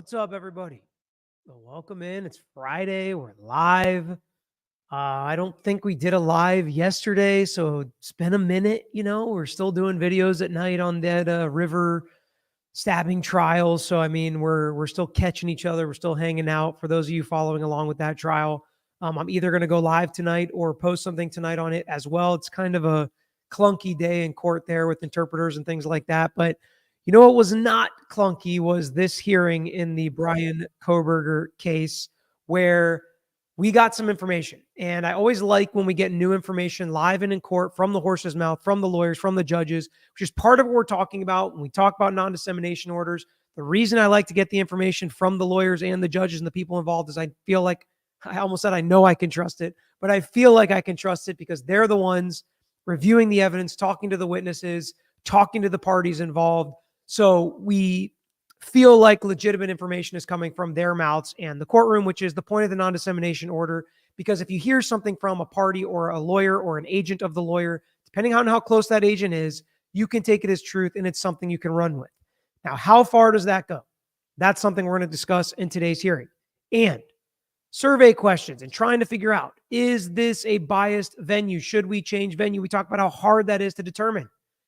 What's up, everybody? Well, welcome in. It's Friday. We're live. I don't think we did a live yesterday, so it's been a minute. We're still doing videos at night on that river stabbing trial. So I mean, we're still catching each other. We're still hanging out. For those of you following along with that trial, I'm either going to go live tonight or post something tonight on it as well. It's kind of a clunky day in court there with interpreters and things like that, but what was not clunky was this hearing in the Brian Kohberger case where we got some information. And I always like when we get new information live and in court from the horse's mouth, from the lawyers, from the judges, which is part of what we're talking about when we talk about non-dissemination orders. The reason I like to get the information from the lawyers and the judges and the people involved is I feel like, I almost said I know I can trust it, but I feel like I can trust it because they're the ones reviewing the evidence, talking to the witnesses, talking to the parties involved. So we feel like legitimate information is coming from their mouths and the courtroom, which is the point of the non-dissemination order. Because if you hear something from a party or a lawyer or an agent of the lawyer, depending on how close that agent is, you can take it as truth and it's something you can run with. Now, how far does that go? That's something we're going to discuss in today's hearing. And survey questions and trying to figure out, is this a biased venue? Should we change venue? We talk about how hard that is to determine.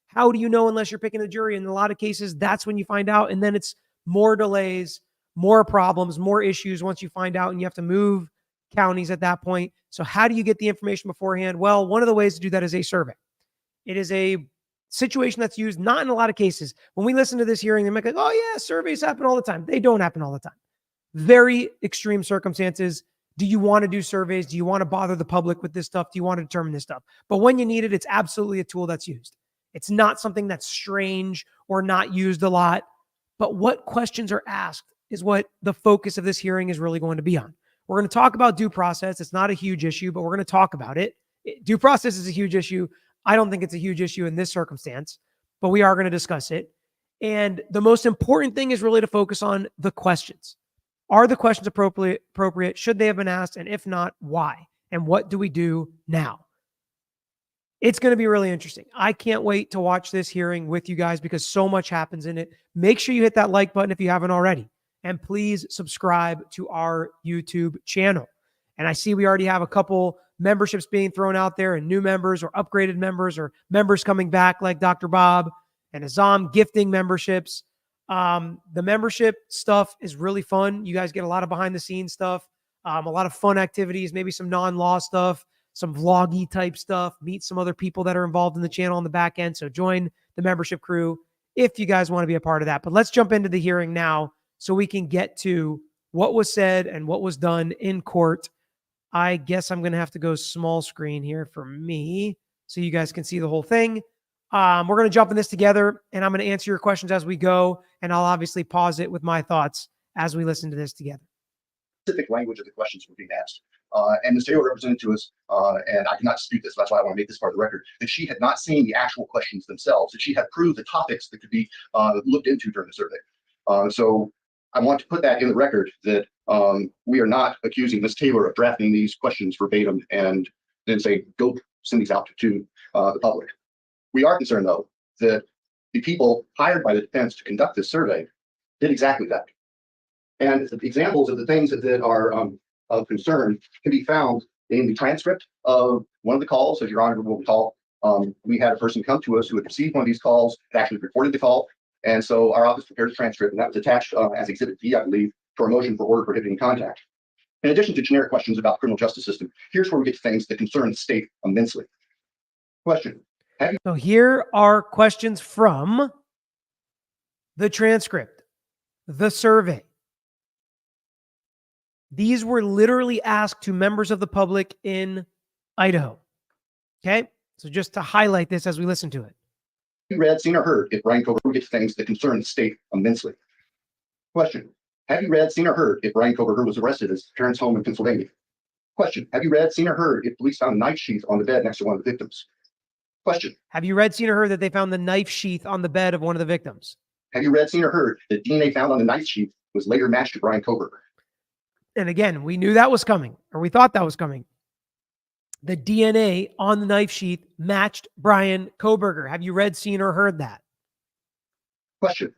How do you know unless you're picking the jury? In a lot of cases, that's when you find out. And then it's more delays, more problems, more issues once you find out and you have to move counties at that point. So how do you get the information beforehand? Well, one of the ways to do that is a survey. It is a situation that's used not in a lot of cases. When we listen to this hearing, they make like, oh yeah, surveys happen all the time. They don't happen all the time. Very extreme circumstances. Do you want to do surveys? Do you want to bother the public with this stuff? Do you want to determine this stuff? But when you need it, it's absolutely a tool that's used. It's not something that's strange or not used a lot, but what questions are asked is what the focus of this hearing is really going to be on. We're going to talk about due process. It's not a huge issue, but we're going to talk about it. Due process is a huge issue. I don't think it's a huge issue in this circumstance, but we are going to discuss it. And the most important thing is really to focus on the questions. Are the questions appropriate? Should they have been asked? And if not, why? And what do we do now? It's going to be really interesting. I can't wait to watch this hearing with you guys because so much happens in it. Make sure you hit that like button if you haven't already. And please subscribe to our YouTube channel. And I see we already have a couple memberships being thrown out there and new members or upgraded members or members coming back like Dr. Bob and Azam gifting memberships. The membership stuff is really fun. You guys get a lot of behind the scenes stuff, a lot of fun activities, maybe some non-law stuff, some vloggy type stuff, meet some other people that are involved in the channel on the back end. So join the membership crew if you guys want to be a part of that. But let's jump into the hearing now so we can get to what was said and what was done in court. I guess I'm going to have to go small screen here for me so you guys can see the whole thing. We're going to jump in this together and I'm going to answer your questions as we go. And I'll obviously pause it with my thoughts as we listen to this together. Specific language of the questions were being asked. And Ms. Taylor represented to us, and I cannot dispute this, that's why I want to make this part of the record, that she had not seen the actual questions themselves, that she had proved the topics that could be looked into during the survey. So I want to put that in the record that we are not accusing Ms. Taylor of drafting these questions verbatim and then say, go send these out to the public. We are concerned, though, that the people hired by the defense to conduct this survey did exactly that. And examples of the things that are of concern can be found in the transcript of one of the calls. As Your Honor will recall, we had a person come to us who had received one of these calls, had actually reported the call. And so our office prepared a transcript, and that was attached as Exhibit D, I believe, to our motion for order prohibiting contact. In addition to generic questions about the criminal justice system, here's where we get to things that concern the state immensely. Question. So here are questions from the transcript, the survey. These were literally asked to members of the public in Idaho. Okay, so just to highlight this as we listen to it. Have you read, seen, or heard if Brian Kohberger gets things that concern the state immensely? Question. Have you read, seen, or heard if Brian Kohberger was arrested at his parents' home in Pennsylvania? Question. Have you read, seen, or heard if police found a knife sheath on the bed next to one of the victims? Question. Have you read, seen, or heard that they found the knife sheath on the bed of one of the victims? Have you read, seen, or heard that DNA found on the knife sheath was later matched to Brian Kohberger? And again, we knew that was coming, or we thought that was coming. The DNA on the knife sheath matched Brian Kohberger. Have you read, seen, or heard that? Question.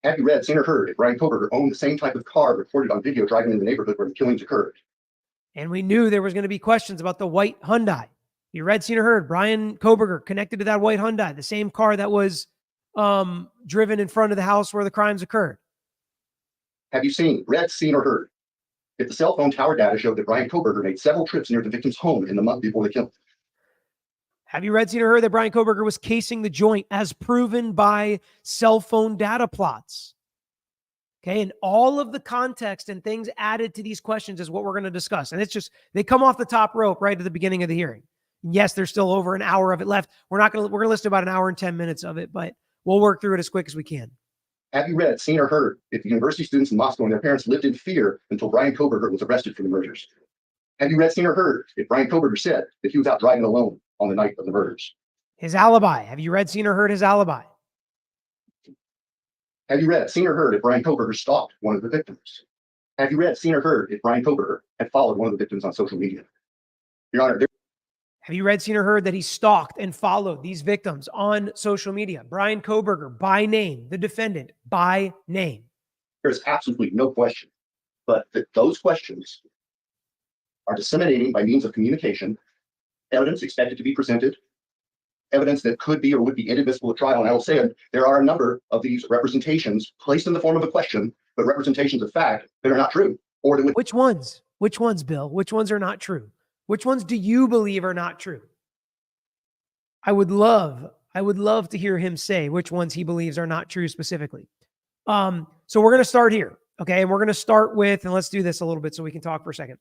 Have you read, seen, or heard if Brian Kohberger owned the same type of car reported on video driving in the neighborhood where the killings occurred? And we knew there was going to be questions about the white Hyundai. You read, seen, or heard Brian Kohberger connected to that white Hyundai, the same car that was driven in front of the house where the crimes occurred. Have you seen, read, seen, or heard if the cell phone tower data showed that Brian Kohberger made several trips near the victim's home in the month before the killing? Have you read, seen, or heard that Brian Kohberger was casing the joint as proven by cell phone data plots? Okay, and all of the context and things added to these questions is what we're going to discuss. And it's just, they come off the top rope right at the beginning of the hearing. Yes, there's still over an hour of it left. We're going to list about an hour and 10 minutes of it, but we'll work through it as quick as we can. Have you read, seen, or heard if the university students in Moscow and their parents lived in fear until Brian Kohberger was arrested for the murders? Have you read, seen, or heard if Brian Kohberger said that he was out driving alone on the night of the murders? His alibi. Have you read, seen, or heard his alibi? Have you read, seen, or heard if Brian Kohberger stalked one of the victims? Have you read, seen, or heard if Brian Kohberger had followed one of the victims on social media? Your Honor, have you read, seen, or heard that he stalked and followed these victims on social media? Brian Kohberger, by name, the defendant, by name. there's absolutely no question, but that those questions are disseminating by means of communication, evidence expected to be presented, evidence that could be or would be inadmissible at trial. And I will say there are a number of these representations placed in the form of a question, but representations of fact that are not true. Or that would— Which ones? Which ones, Bill? Which ones are not true? Which ones do you believe are not true? I would love to hear him say which ones he believes are not true specifically. So we're going to start here. Okay. And we're going to start with, and let's do this a little bit so we can talk for a second.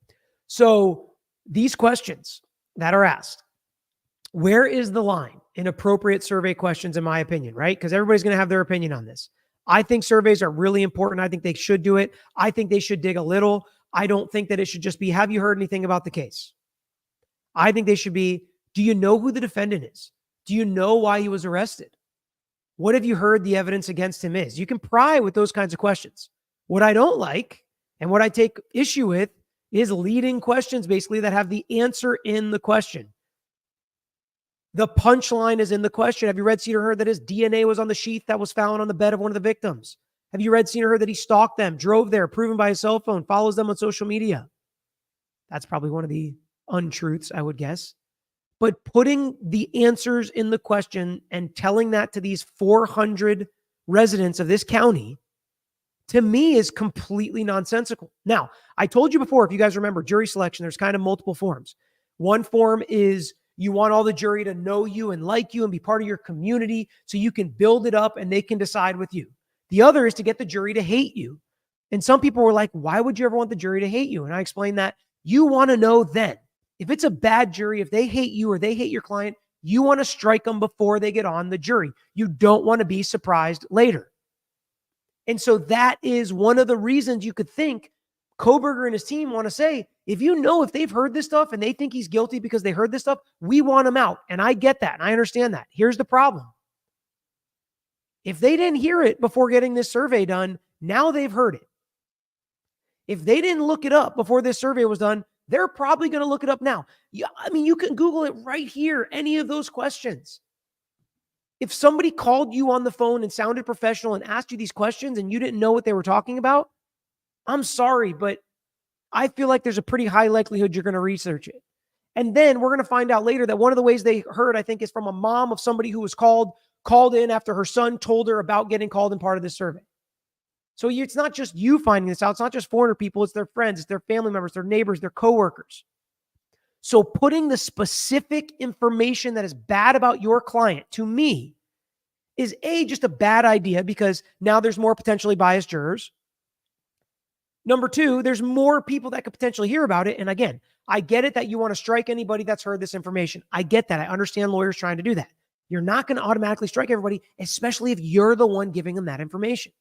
So these questions that are asked, where is the line in appropriate survey questions, in my opinion, right? Because everybody's going to have their opinion on this. I think surveys are really important. I think they should do it. I think they should dig a little. I don't think that it should just be, have you heard anything about the case? I think they should be, do you know who the defendant is? Do you know why he was arrested? What have you heard the evidence against him is? You can pry with those kinds of questions. What I don't like and what I take issue with is leading questions basically that have the answer in the question. The punchline is in the question. Have you read, seen, or heard that his DNA was on the sheath that was found on the bed of one of the victims? Have you read, seen, or heard that he stalked them, drove there, proven by his cell phone, follows them on social media? That's probably one of the untruths, I would guess. But putting the answers in the question and telling that to these 400 residents of this county, to me, is completely nonsensical. Now, I told you before, if you guys remember, jury selection, there's kind of multiple forms. One form is you want all the jury to know you and like you and be part of your community so you can build it up and they can decide with you. The other is to get the jury to hate you. And some people were like, why would you ever want the jury to hate you? And I explained that you want to know then. If it's a bad jury, if they hate you or they hate your client, you want to strike them before they get on the jury. You don't want to be surprised later. And so that is one of the reasons you could think Kohberger and his team want to say, if you know, if they've heard this stuff and they think he's guilty because they heard this stuff, we want him out. And I get that. And I understand that. Here's the problem. If they didn't hear it before getting this survey done, now they've heard it. If they didn't look it up before this survey was done, they're probably going to look it up now. I mean, you can Google it right here, any of those questions. If somebody called you on the phone and sounded professional and asked you these questions and you didn't know what they were talking about, I'm sorry, but I feel like there's a pretty high likelihood you're going to research it. And then we're going to find out later that one of the ways they heard, I think, is from a mom of somebody who was called in after her son told her about getting called in part of this survey. So it's not just you finding this out. It's not just 400 people. It's their friends. It's their family members, their neighbors, their coworkers. So putting the specific information that is bad about your client to me is just a bad idea because now there's more potentially biased jurors. Number two, there's more people that could potentially hear about it. And again, I get it that you want to strike anybody that's heard this information. I get that. I understand lawyers trying to do that. You're not going to automatically strike everybody, especially if you're the one giving them that information.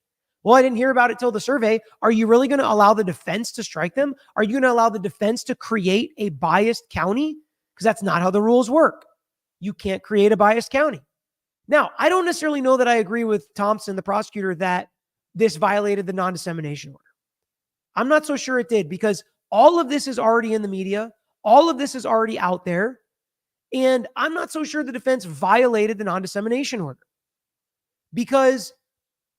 Well, I didn't hear about it till the survey. Are you really going to allow the defense to strike them? Are you going to allow the defense to create a biased county? Because that's not how the rules work. You can't create a biased county. Now, I don't necessarily know that I agree with Thompson, the prosecutor, that this violated the non-dissemination order. I'm not so sure it did because all of this is already in the media. All of this is already out there. And I'm not so sure the defense violated the non-dissemination order because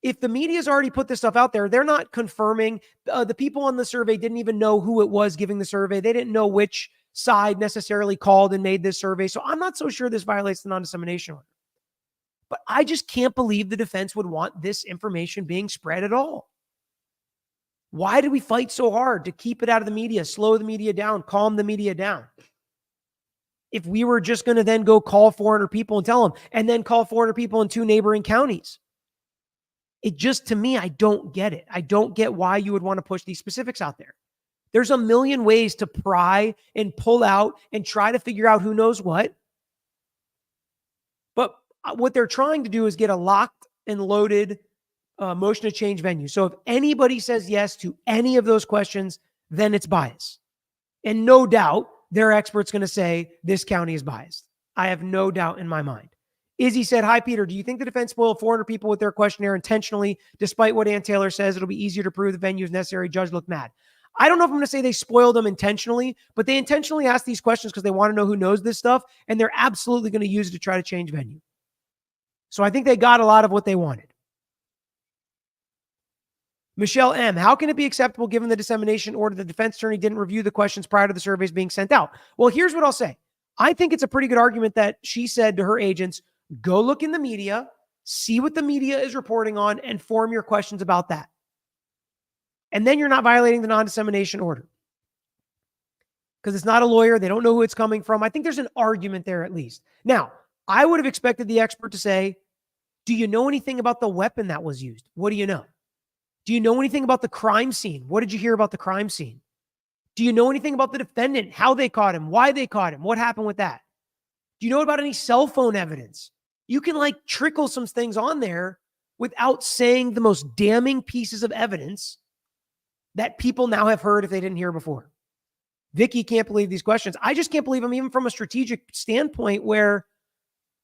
if the media's already put this stuff out there, they're not confirming. The people on the survey didn't even know who it was giving the survey. They didn't know which side necessarily called and made this survey. So I'm not so sure this violates the non-dissemination order. But I just can't believe the defense would want this information being spread at all. Why do we fight so hard to keep it out of the media, slow the media down, calm the media down? If we were just going to then go call 400 people and tell them, and then call 400 people in 2 neighboring counties. It just, to me, I don't get it. I don't get why you would want to push these specifics out there. There's a million ways to pry and pull out and try to figure out who knows what. But what they're trying to do is get a locked and loaded motion to change venue. So if anybody says yes to any of those questions, then it's bias. And no doubt, their expert's going to say this county is biased. I have no doubt in my mind. Izzy said, hi, Peter, do you think the defense spoiled 400 people with their questionnaire intentionally? Despite what Ann Taylor says, it'll be easier to prove the venue is necessary. Judge looked mad. I don't know if I'm going to say they spoiled them intentionally, but they intentionally asked these questions because they want to know who knows this stuff, and they're absolutely going to use it to try to change venue. So I think they got a lot of what they wanted. Michelle M., how can it be acceptable given the dissemination order the defense attorney didn't review the questions prior to the surveys being sent out? Well, here's what I'll say. I think it's a pretty good argument that she said to her agents, go look in the media, see what the media is reporting on, and form your questions about that. And then you're not violating the non-dissemination order. Because it's not a lawyer. They don't know who it's coming from. I think there's an argument there at least. Now, I would have expected the expert to say, do you know anything about the weapon that was used? What do you know? Do you know anything about the crime scene? What did you hear about the crime scene? Do you know anything about the defendant, how they caught him, why they caught him, what happened with that? Do you know about any cell phone evidence? You can like trickle some things on there without saying the most damning pieces of evidence that people now have heard if they didn't hear before. Vicky can't believe these questions. I just can't believe them even from a strategic standpoint where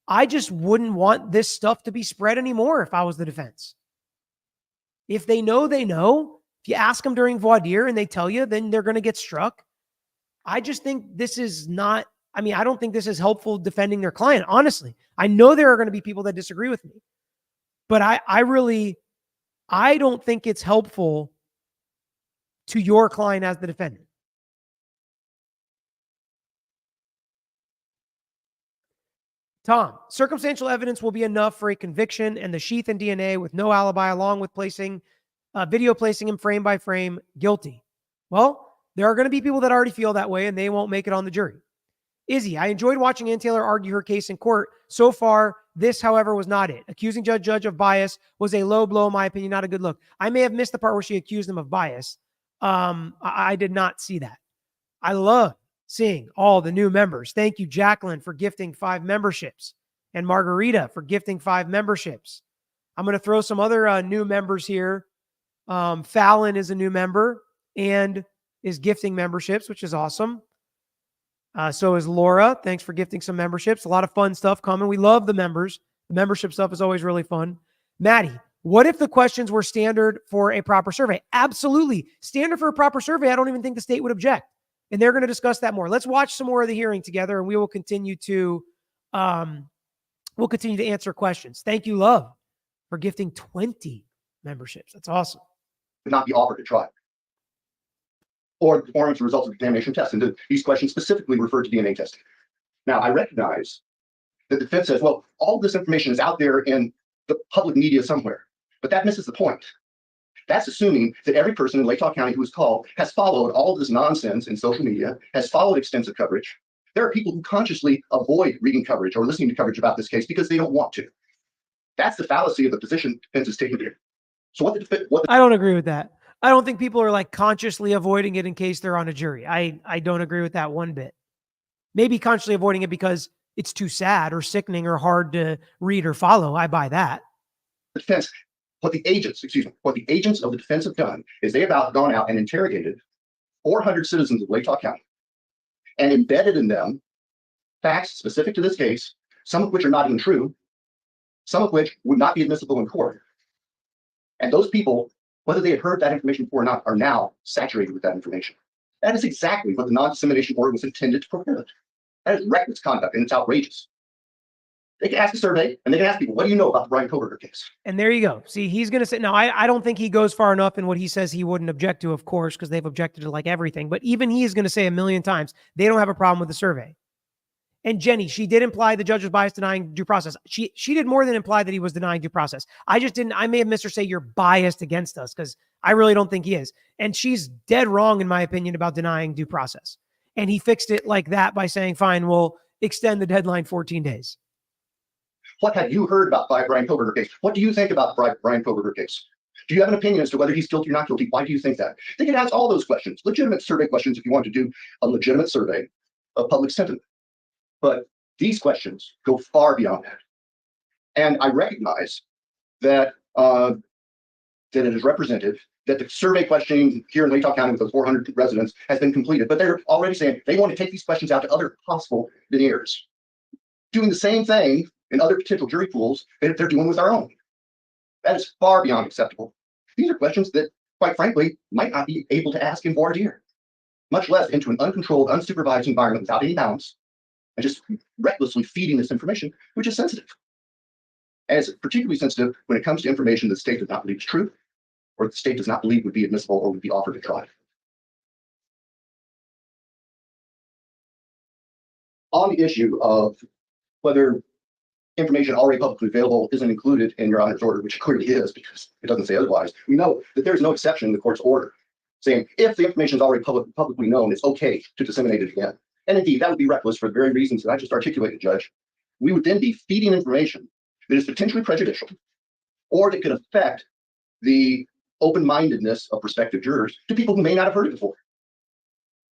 I just wouldn't want this stuff to be spread anymore if I was the defense. If they know, they know. If you ask them during voir dire and they tell you, then they're going to get struck. I just think this is not, I don't think this is helpful defending their client, honestly. I know there are going to be people that disagree with me, but I don't think it's helpful to your client as the defendant. Tom, circumstantial evidence will be enough for a conviction, and the sheath and DNA with no alibi, along with video placing him frame by frame guilty. Well, there are going to be people that already feel that way, and they won't make it on the jury. Izzy, I enjoyed watching Ann Taylor argue her case in court. So far, this, however, was not it. Accusing Judge of bias was a low blow, in my opinion, not a good look. I may have missed the part where she accused him of bias. I did not see that. I love seeing all the new members. Thank you, Jacqueline, for gifting 5 memberships, and Margarita for gifting 5 memberships. I'm going to throw some other new members here. Fallon is a new member and is gifting memberships, which is awesome. So is Laura. Thanks for gifting some memberships. A lot of fun stuff coming. We love the members. The membership stuff is always really fun. Maddie, what if the questions were standard for a proper survey? Absolutely. Standard for a proper survey, I don't even think the state would object. And they're going to discuss that more. Let's watch some more of the hearing together, and we will continue to answer questions. Thank you, Love, for gifting 20 memberships. That's awesome. Would not be offered at trial, or the performance or results of contamination tests. And these questions specifically refer to DNA testing. Now, I recognize that the defense says, well, all this information is out there in the public media somewhere, but that misses the point. That's assuming that every person in Latah County who was called has followed all this nonsense in social media, has followed extensive coverage. There are people who consciously avoid reading coverage or listening to coverage about this case because they don't want to. That's the fallacy of the position defense is taking here. So I don't agree with that. I don't think people are like consciously avoiding it in case they're on a jury. I don't agree with that one bit. Maybe consciously avoiding it because it's too sad or sickening or hard to read or follow. I buy that. What the agents of the defense have done is they have gone out and interrogated 400 citizens of Latah County and embedded in them facts specific to this case, some of which are not even true, some of which would not be admissible in court. And those people, whether they had heard that information before or not, are now saturated with that information. That is exactly what the non-dissemination order was intended to prohibit. That is reckless conduct, and it's outrageous. They can ask a survey and they can ask people, what do you know about the Brian Kohberger case? And there you go. See, he's going to say, now, I don't think he goes far enough in what he says he wouldn't object to, of course, because they've objected to like everything. But even he is going to say a million times, they don't have a problem with the survey. And Jenny, she did imply the judge was biased denying due process. She did more than imply that he was denying due process. I may have missed her say you're biased against us because I really don't think he is. And she's dead wrong, in my opinion, about denying due process. And he fixed it like that by saying, fine, we'll extend the deadline 14 days. What have you heard about the Brian Kohberger case? What do you think about the Brian Kohberger case? Do you have an opinion as to whether he's guilty or not guilty? Why do you think that? They can ask all those questions, legitimate survey questions if you want to do a legitimate survey of public sentiment. But these questions go far beyond that. And I recognize that, that it is representative, that the survey questioning here in Latah County with those 400 residents has been completed, but they're already saying they want to take these questions out to other possible veneers, doing the same thing in other potential jury pools that they're doing with our own. That is far beyond acceptable. These are questions that, quite frankly, might not be able to ask in voir dire, much less into an uncontrolled, unsupervised environment without any bounds, and just recklessly feeding this information, which is sensitive. And it's particularly sensitive when it comes to information that the state does not believe is true, or the state does not believe would be admissible or would be offered at trial. On the issue of whether information already publicly available isn't included in Your Honor's order, which clearly is because it doesn't say otherwise, we know that there's no exception in the court's order saying if the information is already publicly known, it's okay to disseminate it again. And indeed, that would be reckless for the very reasons that I just articulated, Judge. We would then be feeding information that is potentially prejudicial or that could affect the open-mindedness of prospective jurors to people who may not have heard it before.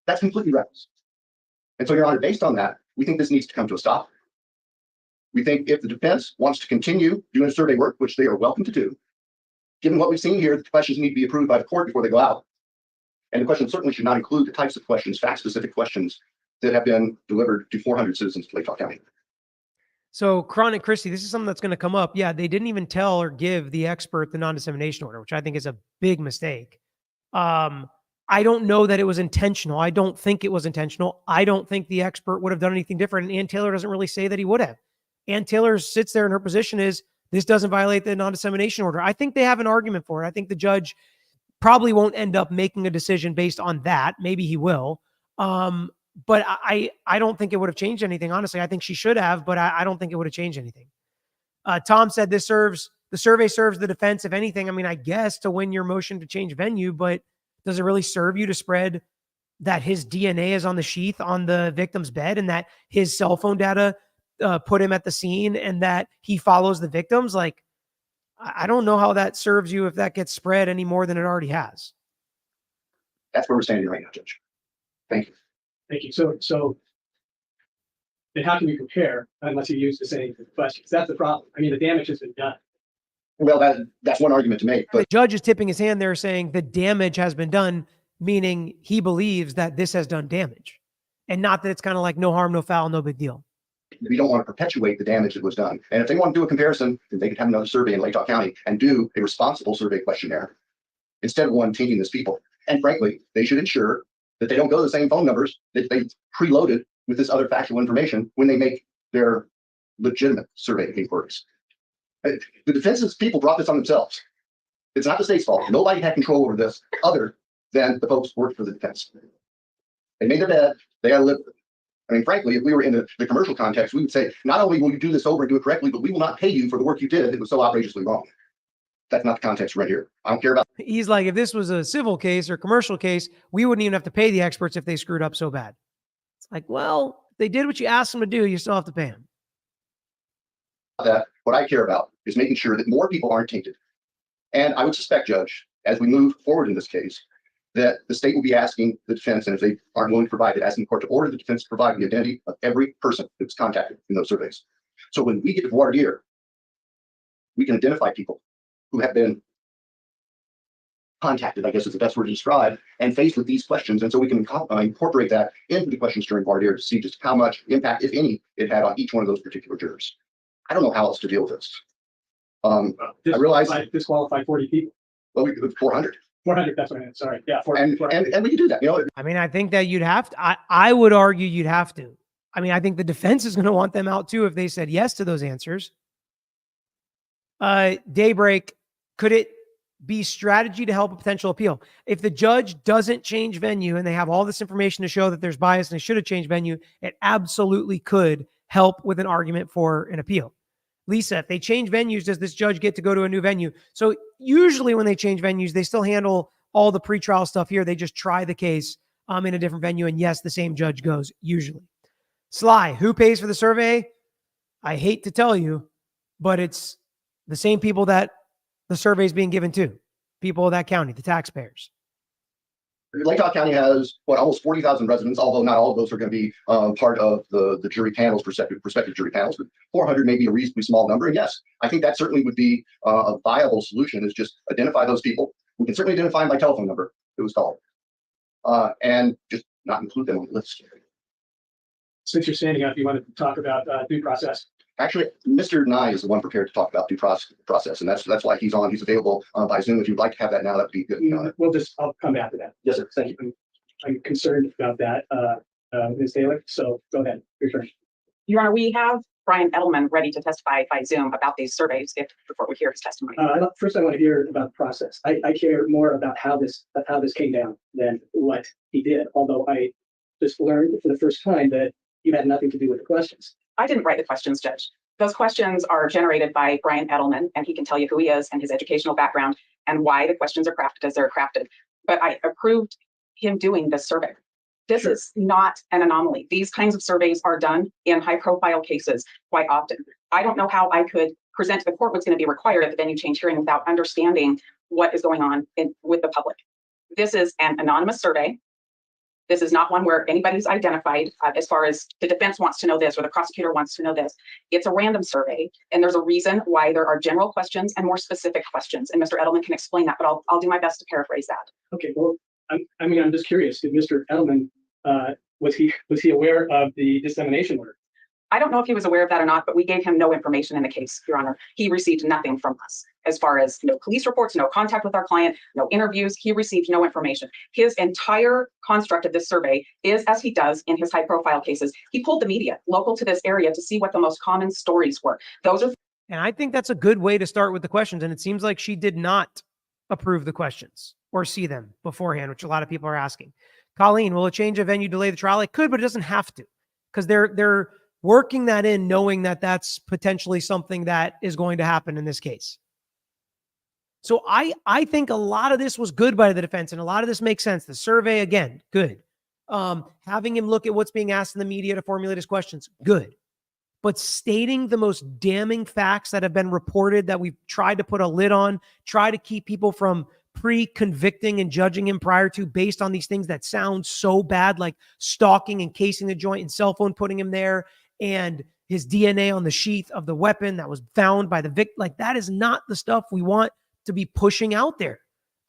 That's completely reckless. And so, Your Honor, based on that, we think this needs to come to a stop. We think if the defense wants to continue doing survey work, which they are welcome to do, given what we've seen here, the questions need to be approved by the court before they go out. And the questions certainly should not include the types of questions, fact-specific questions that have been delivered to 400 citizens of Latah County. So, Chronic Christie, this is something that's going to come up. Yeah, they didn't even tell or give the expert the non-dissemination order, which I think is a big mistake. I don't know that it was intentional. I don't think it was intentional. I don't think the expert would have done anything different. And Ann Taylor doesn't really say that he would have. Ann Taylor sits there and her position is this doesn't violate the non-dissemination order. I think they have an argument for it. I think the judge probably won't end up making a decision based on that. Maybe he will. But I don't think it would have changed anything. Honestly, I think she should have, but I don't think it would have changed anything. Tom said the survey serves the defense, if anything. I mean, I guess to win your motion to change venue, but does it really serve you to spread that his DNA is on the sheath on the victim's bed and that his cell phone data put him at the scene and that he follows the victims? Like, I don't know how that serves you if that gets spread any more than it already has. That's where we're standing right now, Judge. Thank you. Thank you. So then how can we compare unless you use the same questions? That's the problem. I mean, the damage has been done. Well, that's one argument to make. But the judge is tipping his hand there saying the damage has been done, meaning he believes that this has done damage and not that it's kind of like no harm, no foul, no big deal. we don't want to perpetuate the damage that was done. And if they want to do a comparison, then they could have another survey in Latah County and do a responsible survey questionnaire instead of one tainting this people. And frankly, they should ensure that they don't go to the same phone numbers that they preloaded with this other factual information when they make their legitimate survey inquiries. The defense's people brought this on themselves. It's not the state's fault. Nobody had control over this other than the folks who worked for the defense. They made their bed. They got to live with it. I mean, frankly, if we were in the commercial context, we would say, not only will you do this over and do it correctly, but we will not pay you for the work you did. It was so outrageously wrong. That's not the context right here. I don't care about. He's like, if this was a civil case or commercial case, we wouldn't even have to pay the experts if they screwed up so bad. It's like, well, they did what you asked them to do. You still have to pay them. That what I care about is making sure that more people aren't tainted. And I would suspect, Judge, as we move forward in this case, that the state will be asking the defense, and if they aren't willing to provide it, asking the court to order the defense to provide the identity of every person that was contacted in those surveys. So when we get to voir dire, we can identify people who have been contacted, I guess is the best word to describe, and faced with these questions. And so we can incorporate that into the questions during voir dire to see just how much impact, if any, it had on each one of those particular jurors. I don't know how else to deal with this. I realize disqualified 40 people. Well, we could 400. 400, that's what I meant. Sorry. Yeah, 400. And we can do that. You know, I mean, I think that you'd have to, I would argue you'd have to. I mean, I think the defense is going to want them out too if they said yes to those answers. Daybreak, could it be strategy to help a potential appeal? If the judge doesn't change venue and they have all this information to show that there's bias and they should have changed venue, it absolutely could help with an argument for an appeal. Lisa, if they change venues, does this judge get to go to a new venue? So usually when they change venues, they still handle all the pretrial stuff here. They just try the case in a different venue. And yes, the same judge goes usually. Sly, who pays for the survey? I hate to tell you, but it's the same people that the survey is being given to, people of that county, the taxpayers. Lake Tahoe County has almost 40,000 residents, although not all of those are going to be part of the jury panels, prospective jury panels. But 400 may be a reasonably small number. And yes, I think that certainly would be a viable solution, is just identify those people. We can certainly identify them by telephone number who was called, and just not include them on the list. Since you're standing up, you want to talk about due process? Actually, Mr. Nye is the one prepared to talk about due process, and that's why he's on. He's available by Zoom. If you'd like to have that now, that'd be good. I'll come back to that. Yes, sir. Thank you. I'm concerned about that, Ms. Taylor. So go ahead. Your turn. Your Honor, we have Brian Edelman ready to testify by Zoom about these surveys before we hear his testimony. First, I want to hear about the process. I care more about how this came down than what he did. Although I just learned for the first time that you had nothing to do with the questions. I didn't write the questions, Judge. Those questions are generated by Brian Edelman, and he can tell you who he is and his educational background and why the questions are crafted as they're crafted. But I approved him doing this survey. This Sure. is not an anomaly. These kinds of surveys are done in high-profile cases quite often. I don't know how I could present to the court what's going to be required at the venue change hearing without understanding what is going on with the public. This is an anonymous survey. This is not one where anybody's identified as far as the defense wants to know this or the prosecutor wants to know this. It's a random survey, and there's a reason why there are general questions and more specific questions. And Mr. Edelman can explain that, but I'll do my best to paraphrase that. Okay. Well, I'm just curious. Did Mr. Edelman was he aware of the dissemination order? I don't know if he was aware of that or not, but we gave him no information in the case, Your Honor. He received nothing from us as far as no police reports, no contact with our client, no interviews. He received no information. His entire construct of this survey is, as he does in his high profile cases, he pulled the media local to this area to see what the most common stories were. Those are. And I think that's a good way to start with the questions. And it seems like she did not approve the questions or see them beforehand, which a lot of people are asking. Colleen, will a change of venue delay the trial? It could, but it doesn't have to, because they're working that in, knowing that that's potentially something that is going to happen in this case. So I think a lot of this was good by the defense, and a lot of this makes sense. The survey, again, good. Having him look at what's being asked in the media to formulate his questions, good. But stating the most damning facts that have been reported that we've tried to put a lid on, try to keep people from pre-convicting and judging him prior to, based on these things that sound so bad, like stalking and casing the joint and cell phone putting him there, and his DNA on the sheath of the weapon that was found by the victim. Like, that is not the stuff we want to be pushing out there.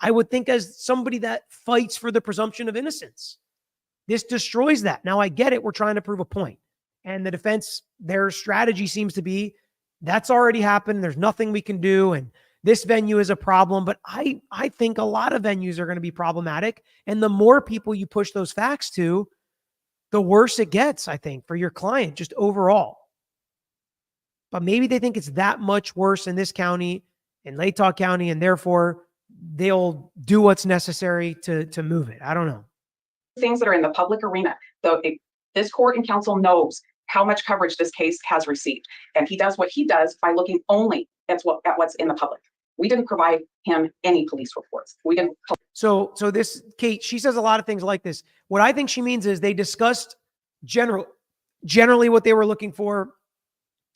I would think, as somebody that fights for the presumption of innocence, this destroys that. Now, I get it. We're trying to prove a point. And the defense, their strategy seems to be, that's already happened. There's nothing we can do. And this venue is a problem. But I think a lot of venues are going to be problematic. And the more people you push those facts to, the worse it gets, I think, for your client, just overall. But maybe they think it's that much worse in this county, in Lake Tahoe County, and therefore they'll do what's necessary to move it. I don't know. Things that are in the public arena. So this court and counsel knows how much coverage this case has received. And he does what he does by looking only at what's in the public. We didn't provide him any police reports. We didn't. So this, Kate, she says a lot of things like this. What I think she means is they discussed generally what they were looking for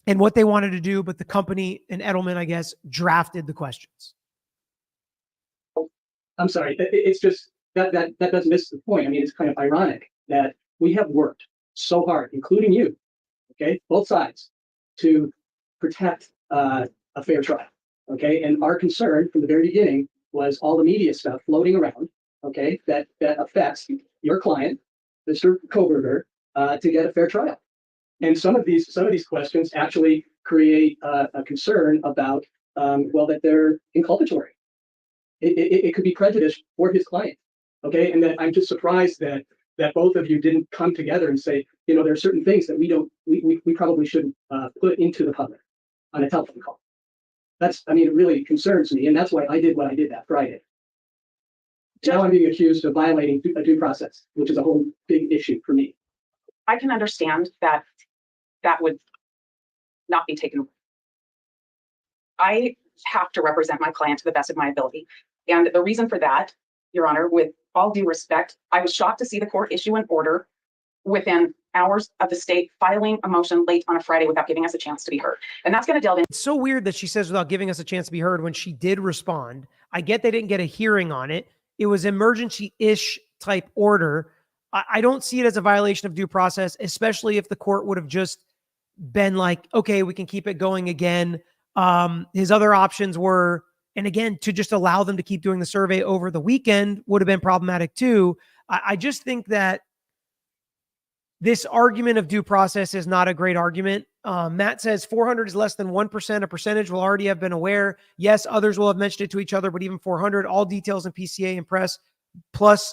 and what they wanted to do, but the company and Edelman, I guess, drafted the questions. I'm sorry. It's just that does miss the point. I mean, it's kind of ironic that we have worked so hard, including you, okay, both sides, to protect a fair trial, okay? And our concern from the very beginning was all the media stuff floating around, okay, that affects your client, Mr. Kohberger, to get a fair trial. And some of these questions actually create a concern about, that they're inculpatory. It could be prejudice for his client, okay? And that I'm just surprised that that both of you didn't come together and say, you know, there are certain things that we probably shouldn't put into the public on a telephone call. I mean, it really concerns me, and that's why I did what I did that Friday. Now I'm being accused of violating a due process, which is a whole big issue for me. I can understand that that would not be taken. I have to represent my client to the best of my ability. And the reason for that, Your Honor, with all due respect, I was shocked to see the court issue an order within hours of the state filing a motion late on a Friday without giving us a chance to be heard. And that's going to delve in. It's so weird that she says without giving us a chance to be heard when she did respond. I get they didn't get a hearing on it. It was emergency-ish type order. I don't see it as a violation of due process, especially if the court would have just been like, okay, we can keep it going again. His other options were, and again, to just allow them to keep doing the survey over the weekend would have been problematic too. I just think that this argument of due process is not a great argument. Matt says 400 is less than 1%. A percentage will already have been aware. Yes, others will have mentioned it to each other, but even 400, all details in PCA and press plus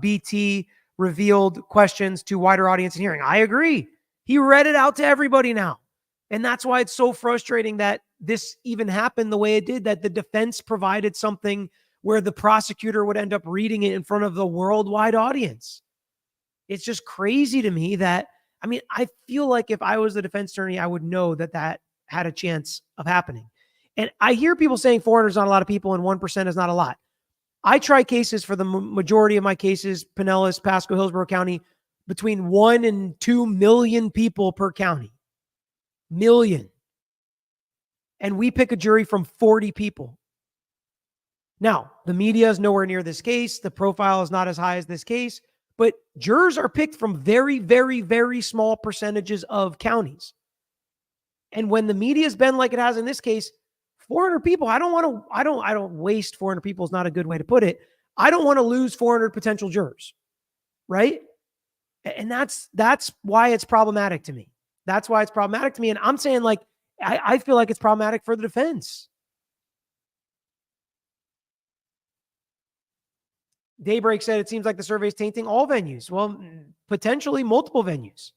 BT revealed questions to wider audience and hearing. I agree. He read it out to everybody now. And that's why it's so frustrating that this even happened the way it did, that the defense provided something where the prosecutor would end up reading it in front of the worldwide audience. It's just crazy to me that, I mean, I feel like if I was the defense attorney, I would know that that had a chance of happening. And I hear people saying 400 is not a lot of people and 1% is not a lot. I try cases for the majority of my cases, Pinellas, Pasco, Hillsborough County, between 1 and 2 million people per county. Million. And we pick a jury from 40 people. Now, the media is nowhere near this case. The profile is not as high as this case, but jurors are picked from very, very, very small percentages of counties. And when the media has been like it has in this case, 400 people, I don't waste 400 people is not a good way to put it. I don't want to lose 400 potential jurors, right? And that's why it's problematic to me. That's why it's problematic to me. And I'm saying, like, I feel like it's problematic for the defense. Daybreak said it seems like the survey is tainting all venues. Well, potentially multiple venues.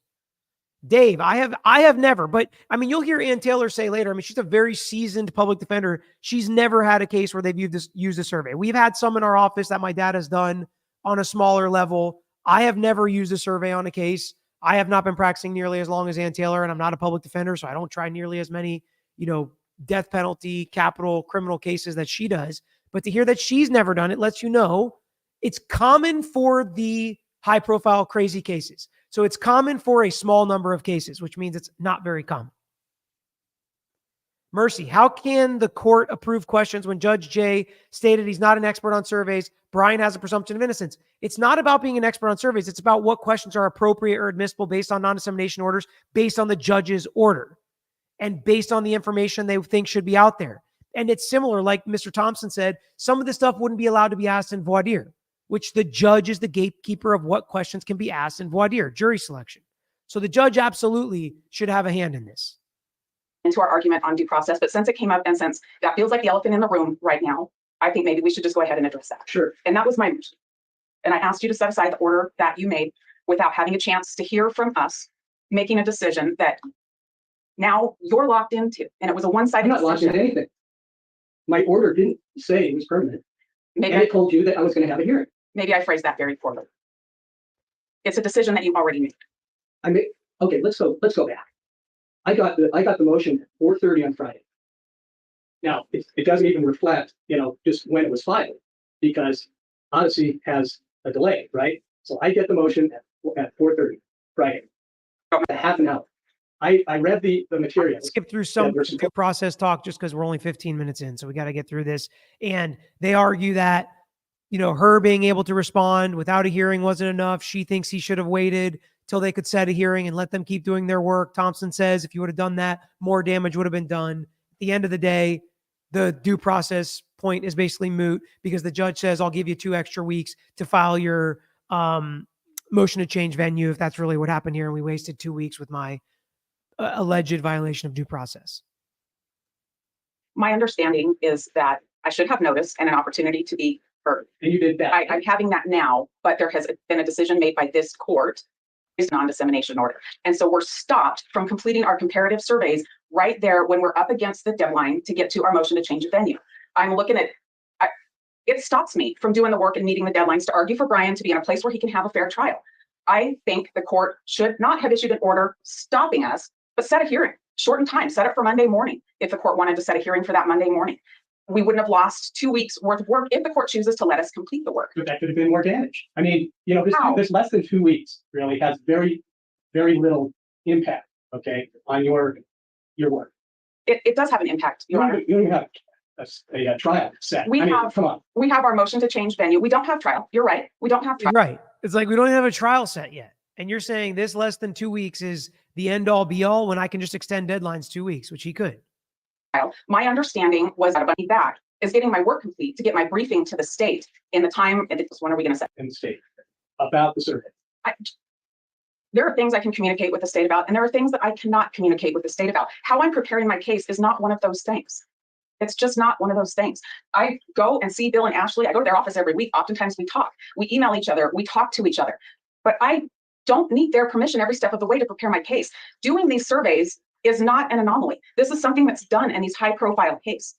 Dave, I have never, but I mean, you'll hear Ann Taylor say later, I mean, she's a very seasoned public defender. She's never had a case where they've used a survey. We've had some in our office that my dad has done on a smaller level. I have never used a survey on a case. I have not been practicing nearly as long as Ann Taylor, and I'm not a public defender, so I don't try nearly as many, death penalty, capital, criminal cases that she does. But to hear that she's never done it lets you know it's common for the high-profile, crazy cases. So it's common for a small number of cases, which means it's not very common. Mercy, how can the court approve questions when Judge Jay stated he's not an expert on surveys? Brian has a presumption of innocence. It's not about being an expert on surveys. It's about what questions are appropriate or admissible based on non-dissemination orders, based on the judge's order, and based on the information they think should be out there. And it's similar, like Mr. Thompson said, some of this stuff wouldn't be allowed to be asked in voir dire, which the judge is the gatekeeper of what questions can be asked in voir dire, jury selection. So the judge absolutely should have a hand in this. Into our argument on due process, but since it came up and since that feels like the elephant in the room right now, I think maybe we should just go ahead and address that. Sure. And that was my motion. And I asked you to set aside the order that you made without having a chance to hear from us, making a decision that now you're locked into. And it was a one-sided I'm not locked into anything. My order didn't say it was permanent. Maybe And it told you that I was going to have a hearing. Maybe I phrased that very poorly. It's a decision that you already made. Okay, let's go back. I got the motion at 4:30 on Friday. Now it doesn't even reflect, just when it was filed, because Odyssey has a delay, right? So I get the motion at 4:30 Friday, a half an hour. I read the material. Skip through some due process talk just because we're only 15 minutes in, so we got to get through this. And they argue that, her being able to respond without a hearing wasn't enough. She thinks he should have waited till they could set a hearing and let them keep doing their work. Thompson says if you would have done that, more damage would have been done. At the end of the day, the due process point is basically moot because the judge says, I'll give you 2 extra weeks to file your motion to change venue if that's really what happened here. And we wasted 2 weeks with my alleged violation of due process. My understanding is that I should have notice and an opportunity to be heard. And you did that. I'm having that now, but there has been a decision made by this court is non-dissemination order. And so we're stopped from completing our comparative surveys right there when we're up against the deadline to get to our motion to change the venue. I'm looking at, it stops me from doing the work and meeting the deadlines to argue for Brian to be in a place where he can have a fair trial. I think the court should not have issued an order stopping us, but set a hearing, shorten time, set it for Monday morning. If the court wanted to set a hearing for that Monday morning, we wouldn't have lost 2 weeks worth of work if the court chooses to let us complete the work. But that could have been more damage. I mean, you know, How? this less than 2 weeks really has very, very little impact, okay, on your work. It does have an impact, Your Honor. You don't even have a trial set. We I mean, have- come on. We have our motion to change venue. We don't have trial. You're right. We don't have trial. Right. It's like we don't have a trial set yet. And you're saying this less than 2 weeks is the end all be all when I can just extend deadlines 2 weeks, which he could. My understanding was that money back is getting my work complete to get my briefing to the state in the time. And it's when are we going to set? In the state about the survey. There are things I can communicate with the state about, and there are things that I cannot communicate with the state about. How I'm preparing my case is not one of those things. It's just not one of those things. I go and see Bill and Ashley. I go to their office every week. Oftentimes we talk, we email each other, we talk to each other, but I don't need their permission every step of the way to prepare my case. Doing these surveys is not an anomaly. This is something that's done in these high profile cases.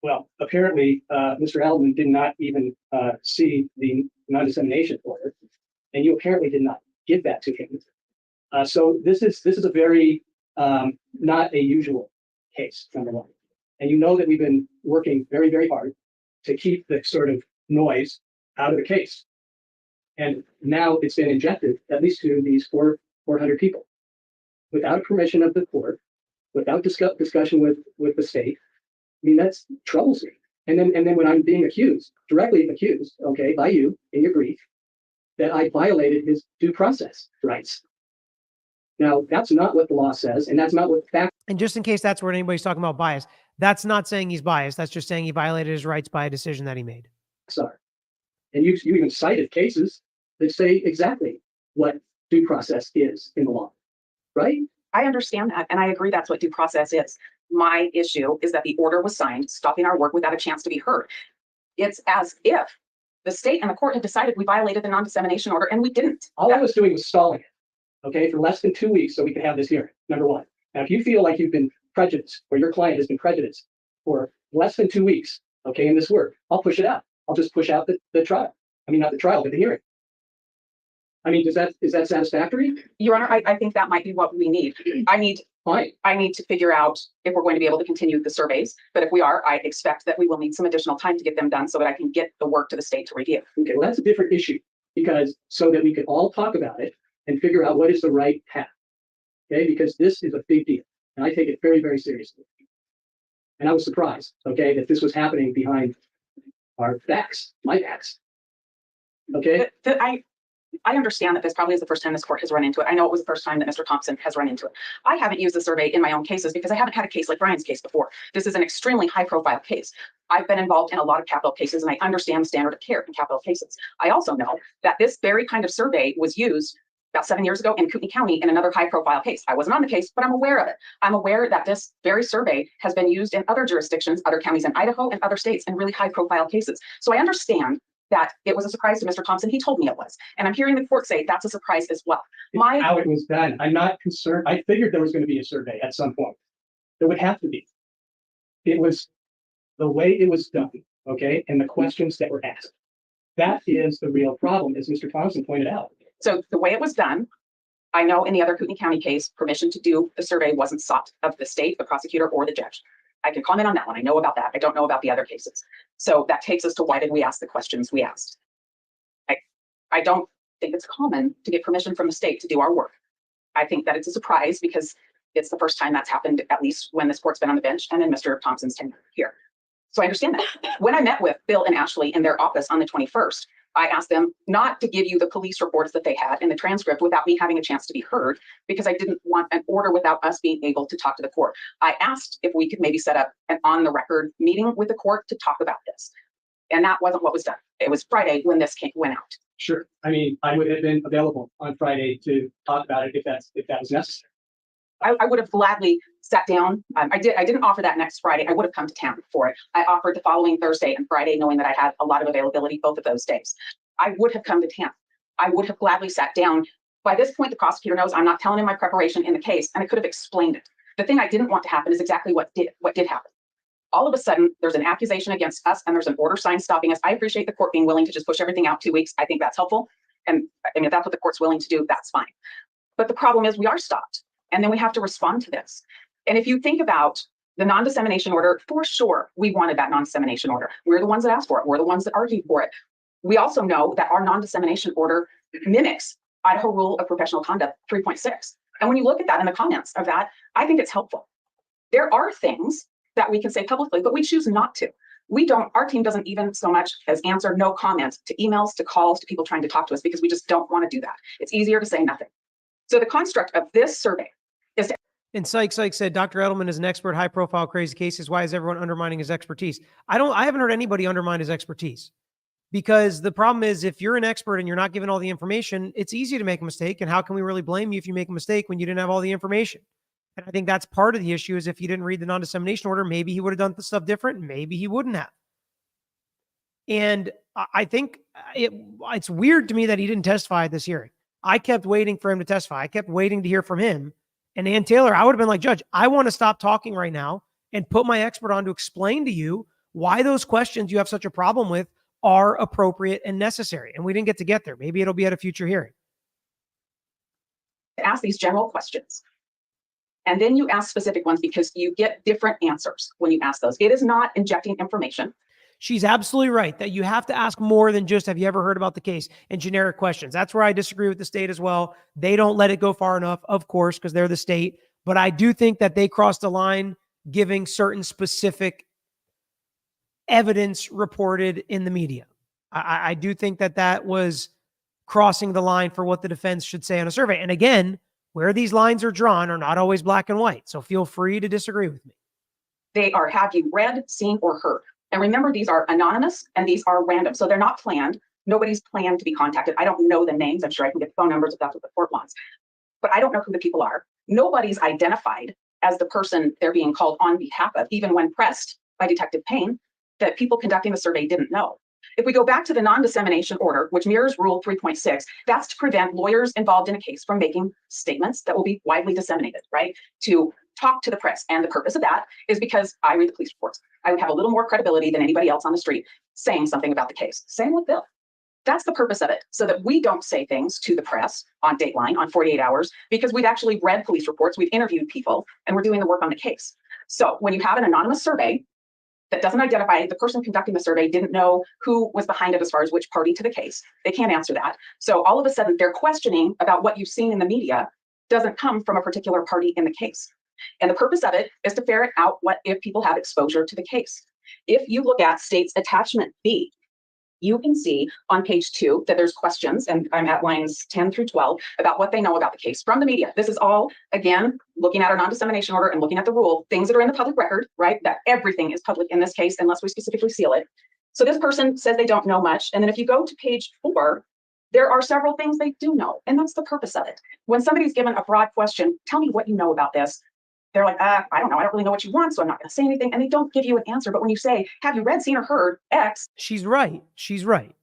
Well, apparently, Mr. Alden did not even see the non-dissemination order, and you apparently did not give that to him. So this is a very not a usual case, number one. And you know that we've been working very, very hard to keep the sort of noise out of the case. And now it's been injected, at least to these 400 people, without permission of the court, without discussion with the state. I mean, that's troubles me. And then when I'm being accused, directly accused, okay, by you in your brief, that I violated his due process rights. Now, that's not what the law says, and that's not what fact. And just in case that's where anybody's talking about bias, that's not saying he's biased. That's just saying he violated his rights by a decision that he made. Are. And you even cited cases that say exactly what due process is in the law, right? I understand that, and I agree that's what due process is. My issue is that the order was signed, stopping our work without a chance to be heard. It's as if the state and the court had decided we violated the non-dissemination order, and we didn't. All I was doing was stalling it, okay, for less than 2 weeks so we could have this hearing, number one. Now, if you feel like you've been prejudiced or your client has been prejudiced for less than 2 weeks, okay, in this work, I'll push it out. I'll just push out the trial. I mean, not the trial, but the hearing. I mean, is that satisfactory? Your Honor, I think that might be what we need. Fine. I need to figure out if we're going to be able to continue the surveys. But if we are, I expect that we will need some additional time to get them done so that I can get the work to the state to review. Okay, well, that's a different issue because so that we could all talk about it and figure out what is the right path. Okay, because this is a big deal and I take it very, very seriously. And I was surprised, okay, that this was happening behind our backs, my backs. Okay. I understand that this probably is the first time this court has run into it. I know it was the first time that Mr. Thompson has run into it. I haven't used the survey in my own cases because I haven't had a case like Brian's case before. This is an extremely high profile case. I've been involved in a lot of capital cases and I understand the standard of care in capital cases. I also know that this very kind of survey was used about 7 years ago in Kootenai County in another high profile case. I wasn't on the case, but I'm aware of it. I'm aware that this very survey has been used in other jurisdictions, other counties in Idaho and other states in really high profile cases. So I understand that it was a surprise to Mr. Thompson. He told me it was. And I'm hearing the court say that's a surprise as well. How it was done. I'm not concerned. I figured there was going to be a survey at some point. There would have to be. It was the way it was done, okay, and the questions that were asked. That is the real problem, as Mr. Thompson pointed out. So the way it was done, I know in the other Kootenai County case, permission to do the survey wasn't sought of the state, the prosecutor, or the judge. I can comment on that one. I know about that. I don't know about the other cases. So that takes us to why did we ask the questions we asked? I don't think it's common to get permission from the state to do our work. I think that it's a surprise because it's the first time that's happened, at least when this court's been on the bench and in Mr. Thompson's tenure here. So I understand that. When I met with Bill and Ashley in their office on the 21st, I asked them not to give you the police reports that they had in the transcript without me having a chance to be heard, because I didn't want an order without us being able to talk to the court. I asked if we could maybe set up an on-the-record meeting with the court to talk about this. And that wasn't what was done. It was Friday when this went out. Sure. I mean, I would have been available on Friday to talk about it if that was necessary. I would have gladly sat down. I didn't offer that next Friday. I would have come to town for it. I offered the following Thursday and Friday, knowing that I had a lot of availability both of those days. I would have come to town. I would have gladly sat down. By this point, the prosecutor knows I'm not telling him my preparation in the case, and I could have explained it. The thing I didn't want to happen is exactly what did happen. All of a sudden, there's an accusation against us, and there's an order signed stopping us. I appreciate the court being willing to just push everything out 2 weeks. I think that's helpful. And I mean, if that's what the court's willing to do, that's fine. But the problem is we are stopped, and then we have to respond to this. And if you think about the non-dissemination order, for sure, we wanted that non-dissemination order. We're the ones that asked for it. We're the ones that argued for it. We also know that our non-dissemination order mimics Idaho Rule of Professional Conduct 3.6. And when you look at that in the comments of that, I think it's helpful. There are things that we can say publicly, but we choose not to. Our team doesn't even so much as answer no comment to emails, to calls, to people trying to talk to us, because we just don't want to do that. It's easier to say nothing. So the construct of this survey is to— And Sykes said, Dr. Edelman is an expert, high profile, crazy cases. Why is everyone undermining his expertise? I haven't heard anybody undermine his expertise, because the problem is if you're an expert and you're not given all the information, it's easy to make a mistake. And how can we really blame you if you make a mistake when you didn't have all the information? And I think that's part of the issue, is if you didn't read the non-dissemination order, maybe he would have done the stuff different. Maybe he wouldn't have. And I think it's weird to me that he didn't testify at this hearing. I kept waiting for him to testify. I kept waiting to hear from him. And Ann Taylor, I would have been like, Judge, I want to stop talking right now and put my expert on to explain to you why those questions you have such a problem with are appropriate and necessary. And we didn't get there. Maybe it'll be at a future hearing. ask these general questions. And then you ask specific ones because you get different answers when you ask those. It is not injecting information. She's absolutely right that you have to ask more than just, have you ever heard about the case, and generic questions. That's where I disagree with the state as well. They don't let it go far enough, of course, because they're the state. But I do think that they crossed the line giving certain specific evidence reported in the media. I do think that that was crossing the line for what the defense should say on a survey. And again, where these lines are drawn are not always black and white. So feel free to disagree with me. They are, have you read, seen, or heard? And remember, these are anonymous and these are random. So they're not planned. Nobody's planned to be contacted. I don't know the names. I'm sure I can get phone numbers if that's what the court wants. But I don't know who the people are. Nobody's identified as the person they're being called on behalf of, even when pressed by Detective Payne, that people conducting the survey didn't know. If we go back to the non-dissemination order, which mirrors Rule 3.6, that's to prevent lawyers involved in a case from making statements that will be widely disseminated, right? To talk to the press. And the purpose of that is because I read the police reports. I would have a little more credibility than anybody else on the street saying something about the case. Same with Bill. That's the purpose of it, so that we don't say things to the press on Dateline on 48 hours, because we've actually read police reports, we've interviewed people, and we're doing the work on the case. So when you have an anonymous survey that doesn't identify, the person conducting the survey didn't know who was behind it as far as which party to the case. They can't answer that. So all of a sudden, their questioning about what you've seen in the media doesn't come from a particular party in the case. And the purpose of it is to ferret out what if people have exposure to the case. If you look at State's Attachment B, you can see on page 2 that there's questions, and I'm at lines 10 through 12, about what they know about the case from the media. This is all, again, looking at our non-dissemination order and looking at the rule, things that are in the public record, right? That everything is public in this case, unless we specifically seal it. So this person says they don't know much. And then if you go to page 4, there are several things they do know. And that's the purpose of it. When somebody's given a broad question, tell me what you know about this. They're like, I don't know. I don't really know what you want, so I'm not going to say anything. And they don't give you an answer. But when you say, have you read, seen, or heard X? She's right. She's right.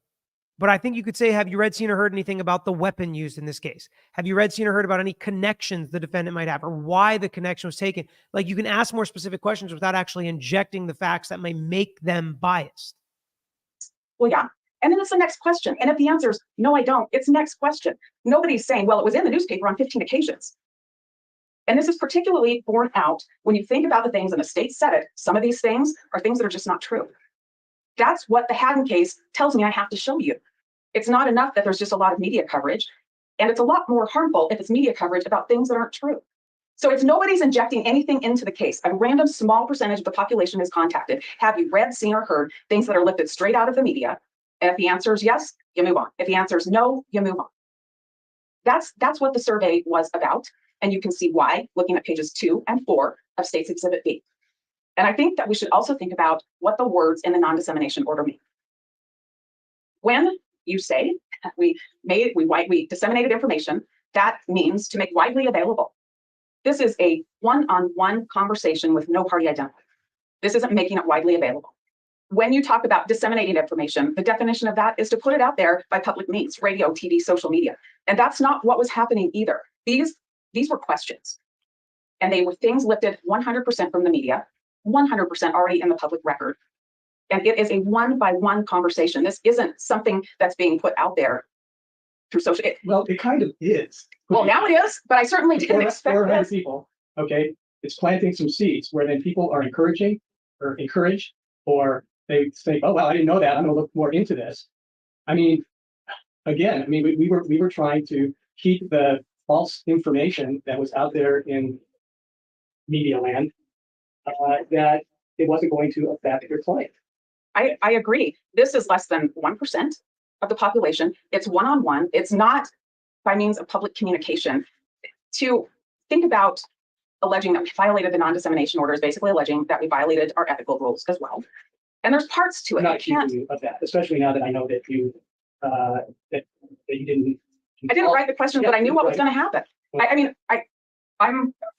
But I think you could say, have you read, seen, or heard anything about the weapon used in this case? Have you read, seen, or heard about any connections the defendant might have, or why the connection was taken? Like, you can ask more specific questions without actually injecting the facts that may make them biased. Well, yeah. And then it's the next question. And if the answer is, no, I don't, it's next question. Nobody's saying, well, it was in the newspaper on 15 occasions. And this is particularly borne out when you think about the things, and the state said it, some of these things are things that are just not true. That's what the Haddon case tells me I have to show you. It's not enough that there's just a lot of media coverage, and it's a lot more harmful if it's media coverage about things that aren't true. So it's nobody's injecting anything into the case. A random small percentage of the population is contacted. Have you read, seen, or heard things that are lifted straight out of the media? And if the answer is yes, you move on. If the answer is no, you move on. That's what the survey was about. And you can see why, looking at pages 2 and 4 of State's Exhibit B. And I think that we should also think about what the words in the non-dissemination order mean. When you say we disseminated information, that means to make widely available. This is a one-on-one conversation with no party identified. This isn't making it widely available. When you talk about disseminating information, the definition of that is to put it out there by public means, radio, TV, social media. And that's not what was happening either. These were questions. And they were things lifted 100% from the media, 100% already in the public record. And it is a one-by-one conversation. This isn't something that's being put out there through social. Well, it kind of is. Well, now it is, but I certainly didn't expect 400 this. people, okay? It's planting some seeds where then people are encouraged, or they say, oh, well, I didn't know that. I'm going to look more into this. I mean, again, we were trying to keep the false information that was out there in media land, that it wasn't going to affect your client. I agree. This is less than 1% of the population. It's one-on-one. It's not by means of public communication. To think about alleging that we violated the non-dissemination order is basically alleging that we violated our ethical rules as well. And there's parts to it. I'm not You can't. accusing you of that, especially now that I know that you that you didn't. I didn't write the questions, but I knew what was right. going to happen.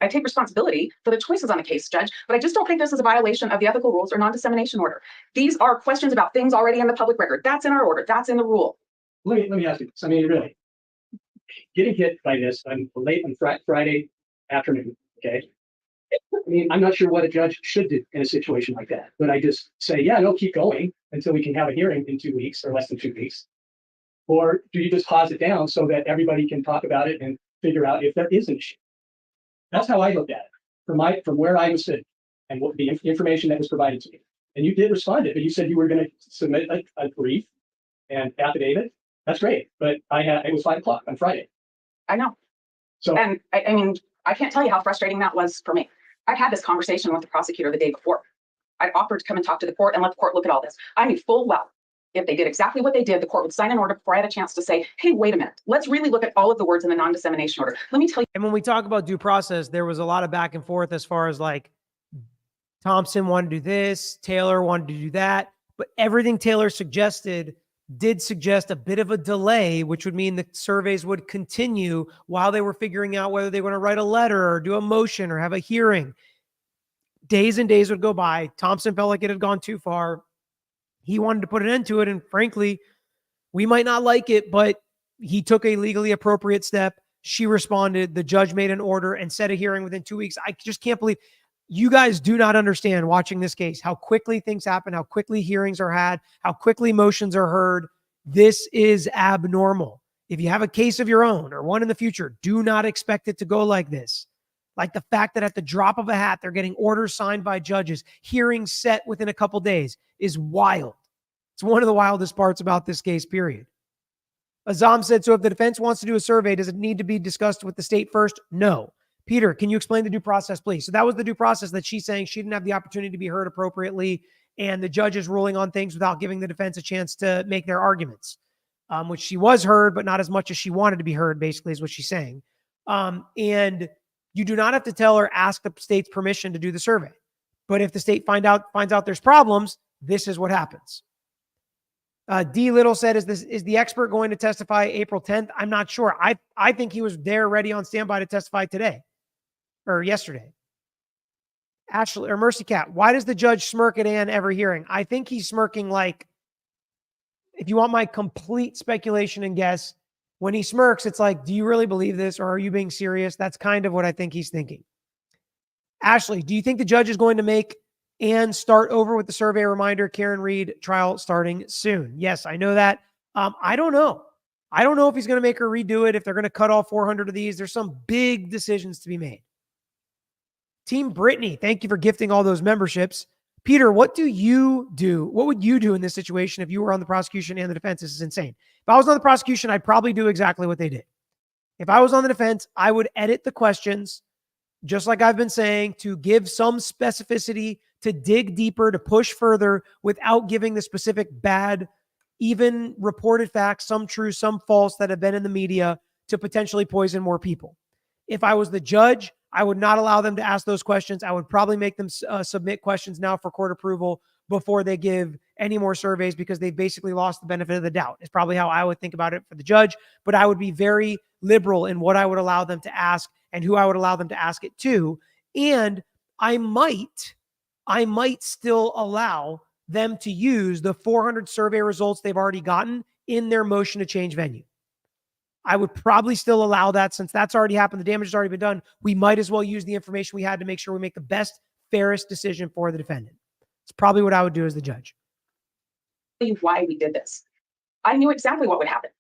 I take responsibility for the choices on the case, Judge, but I just don't think this is a violation of the ethical rules or non-dissemination order. These are questions about things already in the public record. That's in our order. That's in the rule. Let me ask you this. I mean, really, getting hit by this on late on Friday afternoon. Okay. I mean, I'm not sure what a judge should do in a situation like that, but I just say, yeah, no, keep going until we can have a hearing in 2 weeks or less than 2 weeks. Or do you just pause it down so that everybody can talk about it and figure out if there is an issue? That's how I looked at it from where I was sitting and what the information that was provided to me. And you did respond to it, but you said you were going to submit a brief and affidavit. That's great, but it was 5 o'clock on Friday. I know. So, And I mean, I can't tell you how frustrating that was for me. I had this conversation with the prosecutor the day before. I offered to come and talk to the court and let the court look at all this. I knew full well if they did exactly what they did, the court would sign an order before I had a chance to say, hey, wait a minute, let's really look at all of the words in the non-dissemination order. Let me tell you. And when we talk about due process, there was a lot of back and forth as far as like Thompson wanted to do this, Taylor wanted to do that, but everything Taylor suggested did suggest a bit of a delay, which would mean the surveys would continue while they were figuring out whether they were going to write a letter or do a motion or have a hearing. Days and days would go by. Thompson felt like it had gone too far. He wanted to put an end to it. And frankly, we might not like it, but he took a legally appropriate step. She responded. The judge made an order and set a hearing within 2 weeks. I just can't believe you guys do not understand watching this case, how quickly things happen, how quickly hearings are had, how quickly motions are heard. This is abnormal. If you have a case of your own or one in the future, do not expect it to go like this. Like the fact that at the drop of a hat, they're getting orders signed by judges, hearings set within a couple days is wild. It's one of the wildest parts about this case, period. Azam said, so if the defense wants to do a survey, does it need to be discussed with the state first? No. Peter, can you explain the due process, please? So that was the due process that she's saying she didn't have the opportunity to be heard appropriately, and the judge is ruling on things without giving the defense a chance to make their arguments, which she was heard, but not as much as she wanted to be heard, basically, is what she's saying. And you do not have to tell or ask the state's permission to do the survey. But if the state finds out there's problems, this is what happens. D. Little said, is the expert going to testify April 10th? I'm not sure. I think he was there ready on standby to testify today or yesterday. Ashley or Mercy Cat, why does the judge smirk at Ann every hearing? I think he's smirking like, if you want my complete speculation and guess, when he smirks, it's like, do you really believe this or are you being serious? That's kind of what I think he's thinking. Ashley, do you think the judge is going to make Ann start over with the survey reminder, Karen Reed trial starting soon? Yes, I know that. I don't know. I don't know if he's going to make her redo it, if they're going to cut all 400 of these. There's some big decisions to be made. Team Brittany, thank you for gifting all those memberships. Peter, what do you do? What would you do in this situation if you were on the prosecution and the defense? This is insane. If I was on the prosecution, I'd probably do exactly what they did. If I was on the defense, I would edit the questions, just like I've been saying, to give some specificity, to dig deeper, to push further without giving the specific bad, even reported facts, some true, some false, that have been in the media to potentially poison more people. If I was the judge, I would not allow them to ask those questions. I would probably make them submit questions now for court approval before they give any more surveys, because they've basically lost the benefit of the doubt. It's probably how I would think about it for the judge, but I would be very liberal in what I would allow them to ask and who I would allow them to ask it to. And I might still allow them to use the 400 survey results they've already gotten in their motion to change venue. I would probably still allow that since that's already happened. The damage has already been done. We might as well use the information we had to make sure we make the best, fairest decision for the defendant. It's probably what I would do as the judge. Why we did this. I knew exactly what would happen.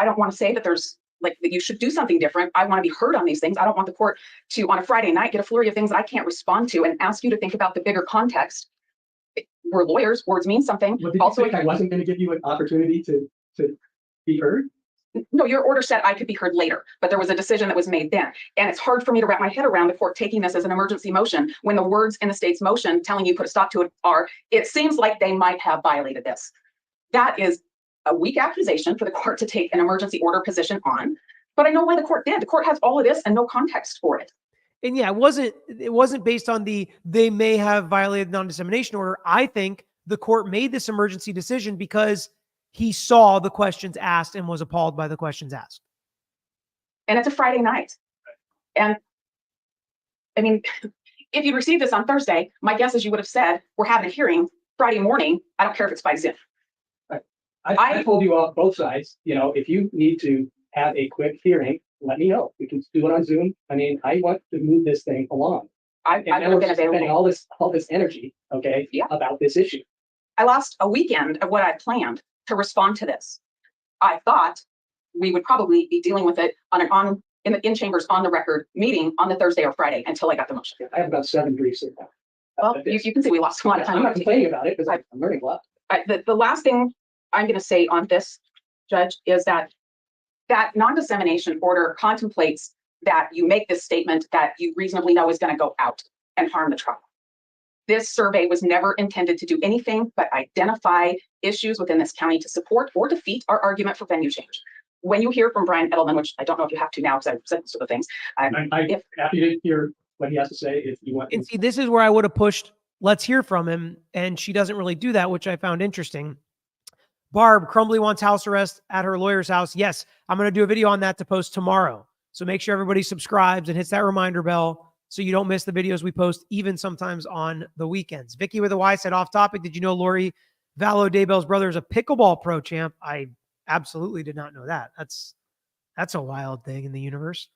I don't want to say that there's like that you should do something different. I want to be heard on these things. I don't want the court to, on a Friday night, get a flurry of things that I can't respond to and ask you to think about the bigger context. We're lawyers. Words mean something. Well, did Also, you think I wasn't going to give you an opportunity to be heard? no, your order said I could be heard later, but there was a decision that was made then. And it's hard for me to wrap my head around the court taking this as an emergency motion when the words in the state's motion telling you put a stop to it are, it seems like they might have violated this. That is a weak accusation for the court to take an emergency order position on. But I know why the court did. The court has all of this and no context for it. And yeah, it wasn't based on they may have violated the non-dissemination order. I think the court made this emergency decision because he saw the questions asked and was appalled by the questions asked. And it's a Friday night. And I mean, if you received this on Thursday, my guess is you would have said, we're having a hearing Friday morning. I don't care if it's by Zoom. I told you all, both sides, if you need to have a quick hearing, let me know. We can do it on Zoom. I mean, I want to move this thing along. I've And never we're been spending available. all this energy, okay, Yeah. about this issue. I lost a weekend of what I planned to respond to this. I thought we would probably be dealing with it in chambers on the record meeting on the Thursday or Friday until I got the motion. I have about 7 briefs in now. Well, you can see we lost a lot of I'm time. not complaining about it because I'm learning a lot. The last thing I'm going to say on this, Judge, is that non-dissemination order contemplates that you make this statement that you reasonably know is going to go out and harm the trial. This survey was never intended to do anything but identify issues within this county to support or defeat our argument for venue change. When you hear from Brian Edelman, which I don't know if you have to now because I've said most of the things. I'm happy to hear what he has to say if you want. And see, this is where I would have pushed, let's hear from him. And she doesn't really do that, which I found interesting. Barb, Crumbly wants house arrest at her lawyer's house. Yes, I'm going to do a video on that to post tomorrow. So make sure everybody subscribes and hits that reminder bell so you don't miss the videos we post, even sometimes on the weekends. Vicky with a Y said, off topic, did you know Lori Vallow Daybell's brother is a pickleball pro champ? I absolutely did not know that. That's a wild thing in the universe.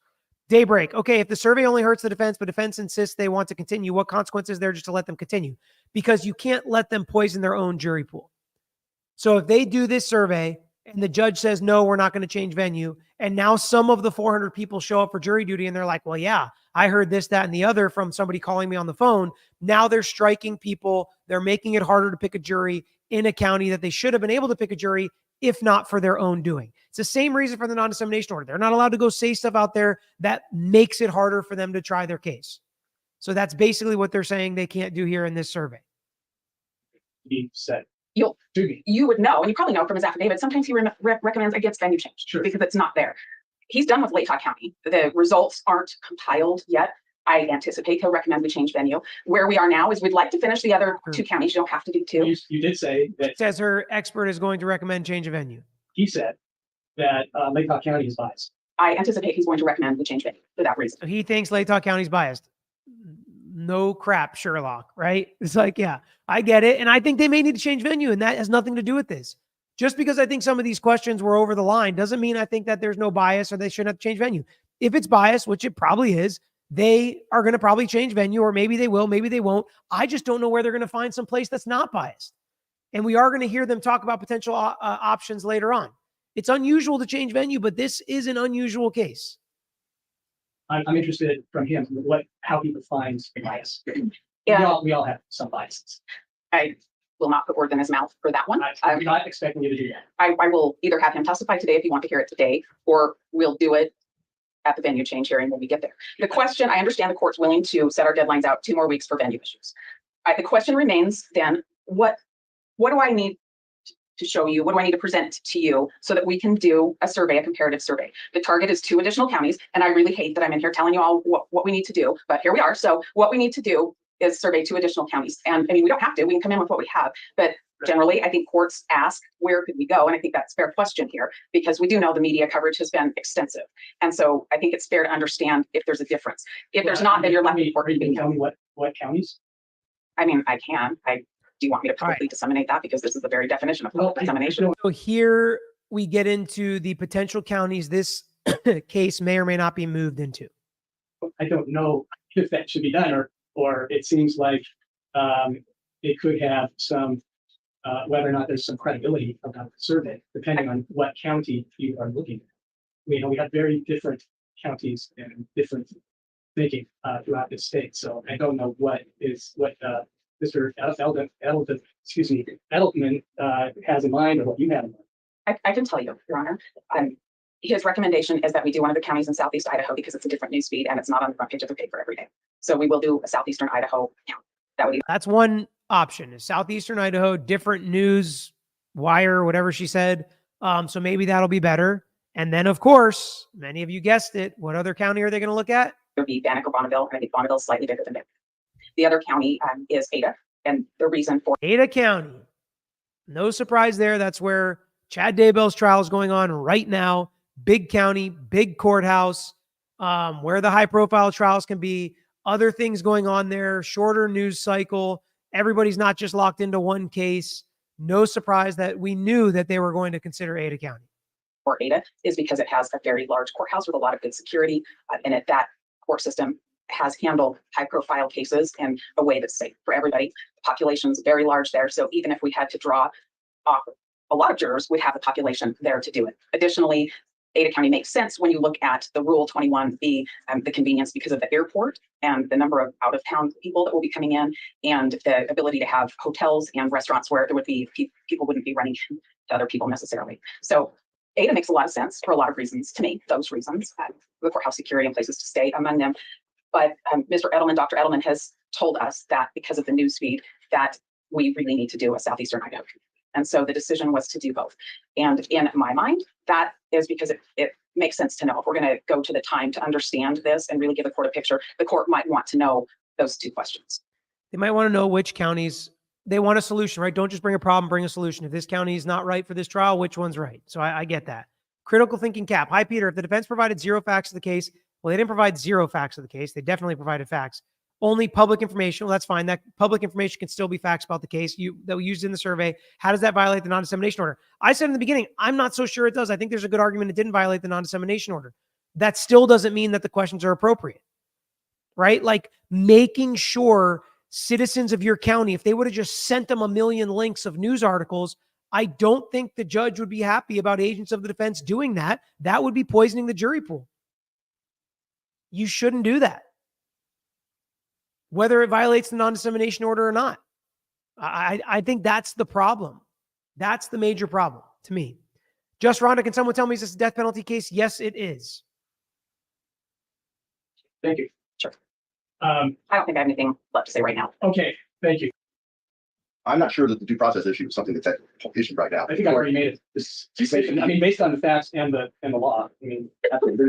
Daybreak. Okay, if the survey only hurts the defense, but defense insists they want to continue, what consequence is there just to let them continue? Because you can't let them poison their own jury pool. So if they do this survey and the judge says, no, we're not going to change venue, and now some of the 400 people show up for jury duty and they're like, well, yeah, I heard this, that, and the other from somebody calling me on the phone. Now they're striking people. They're making it harder to pick a jury in a county that they should have been able to pick a jury if not for their own doing. It's the same reason for the non-dissemination order. They're not allowed to go say stuff out there that makes it harder for them to try their case. So that's basically what they're saying they can't do here in this survey. He said, You would know, and you probably know from his affidavit, sometimes he recommends against venue change because it's not there. He's done with Latah County. The results aren't compiled yet. I anticipate he'll recommend we change venue. Where we are now is we'd like to finish the other 2 counties. You don't have to do 2. You did say that. It says her expert is going to recommend change of venue. He said that Latah County is biased. I anticipate he's going to recommend we change venue for that reason. So he thinks Latah County's biased. No crap, Sherlock, right? It's like, yeah, I get it. And I think they may need to change venue, and that has nothing to do with this. Just because I think some of these questions were over the line doesn't mean I think that there's no bias or they shouldn't have to change venue. If it's biased, which it probably is, they are going to probably change venue, or maybe they will, maybe they won't. I just don't know where they're going to find some place that's not biased. And we are going to hear them talk about potential options later on. It's unusual to change venue, but this is an unusual case. I'm interested from him how he defines bias. Yeah. We all have some biases. I will not put words in his mouth for that one. I'm not expecting you to do that. I will either have him testify today if you want to hear it today, or we'll do it at the venue change hearing when we get there. The question, I understand the court's willing to set our deadlines out 2 more weeks for venue issues. The question remains then, what do I need to show you? What do I need to present to you so that we can do a survey, a comparative survey? The target is 2 additional counties, and I really hate that I'm in here telling you all what we need to do, but here we are. So what we need to do is survey 2 additional counties. And I mean, we don't have to, we can come in with what we have, but Generally, I think courts ask, where could we go? And I think that's a fair question here, because we do know the media coverage has been extensive. And so I think it's fair to understand if there's a difference. If there's not, then you're left with court Can you opinion. tell me what counties? I mean, I can. Do you want me to publicly disseminate that? Because this is the very definition of public dissemination. So here we get into the potential counties this case may or may not be moved into. I don't know if that should be done, or it seems like it could have some, whether or not there's some credibility about the survey, depending on what county you are looking at. We have very different counties and different thinking throughout the state. So I don't know what Mr. Edelman has in mind, or what you have in mind. I can tell you, Your Honor. His recommendation is that we do one of the counties in Southeast Idaho because it's a different news feed and it's not on the front page of the paper every day. So we will do a Southeastern Idaho count. That's one option, is Southeastern Idaho, different news wire, whatever she said. So maybe that'll be better. And then, of course, many of you guessed it. What other county are they going to look at? It would be Bannock or Bonneville. And I think Bonneville is slightly bigger than Bannock. The other county is Ada. And the reason for Ada County. No surprise there. That's where Chad Daybell's trial is going on right now. Big county, big courthouse, where the high profile trials can be. Other things going on there, shorter news cycle. Everybody's not just locked into one case. No surprise that we knew that they were going to consider Ada County. For Ada is because it has a very large courthouse with a lot of good security, and that court system has handled high profile cases in a way that's safe for everybody. The population is very large there. So even if we had to draw off a lot of jurors, we'd have the population there to do it. Additionally, Ada County makes sense when you look at the Rule 21B, the convenience because of the airport and the number of out-of-town people that will be coming in, and the ability to have hotels and restaurants where there would be people wouldn't be running to other people necessarily. So Ada makes a lot of sense for a lot of reasons to me. Those reasons, the courthouse security and places to stay among them. But Dr. Edelman has told us that because of the news feed, that we really need to do a Southeastern Idaho. And so the decision was to do both. And in my mind, that is because it makes sense to know if we're going to go to the time to understand this and really give the court a picture, the court might want to know those two questions. They might want to know which counties they want a solution, right? Don't just bring a problem, bring a solution. If this county is not right for this trial, which one's right? So I get that. Critical thinking cap. Hi, Peter. If the defense provided zero facts of the case, well, they didn't provide zero facts of the case. They definitely provided facts. Only public information. Well, that's fine. That public information can still be facts about the case that we used in the survey. How does that violate the non-dissemination order? I said in the beginning, I'm not so sure it does. I think there's a good argument it didn't violate the non-dissemination order. That still doesn't mean that the questions are appropriate, right? Like making sure citizens of your county, if they would have just sent them a million links of news articles, I don't think the judge would be happy about agents of the defense doing that. That would be poisoning the jury pool. You shouldn't do that, whether it violates the non-dissemination order or not. I think that's the problem. That's the major problem to me. Just Rhonda, can someone tell me, is this a death penalty case? Yes, it is. Thank you. Sure. I don't think I have anything left to say right now. Okay, thank you. I'm not sure that the due process issue is something that's at issue right now. I think I already made this decision. I mean, based on the facts and the law. I mean,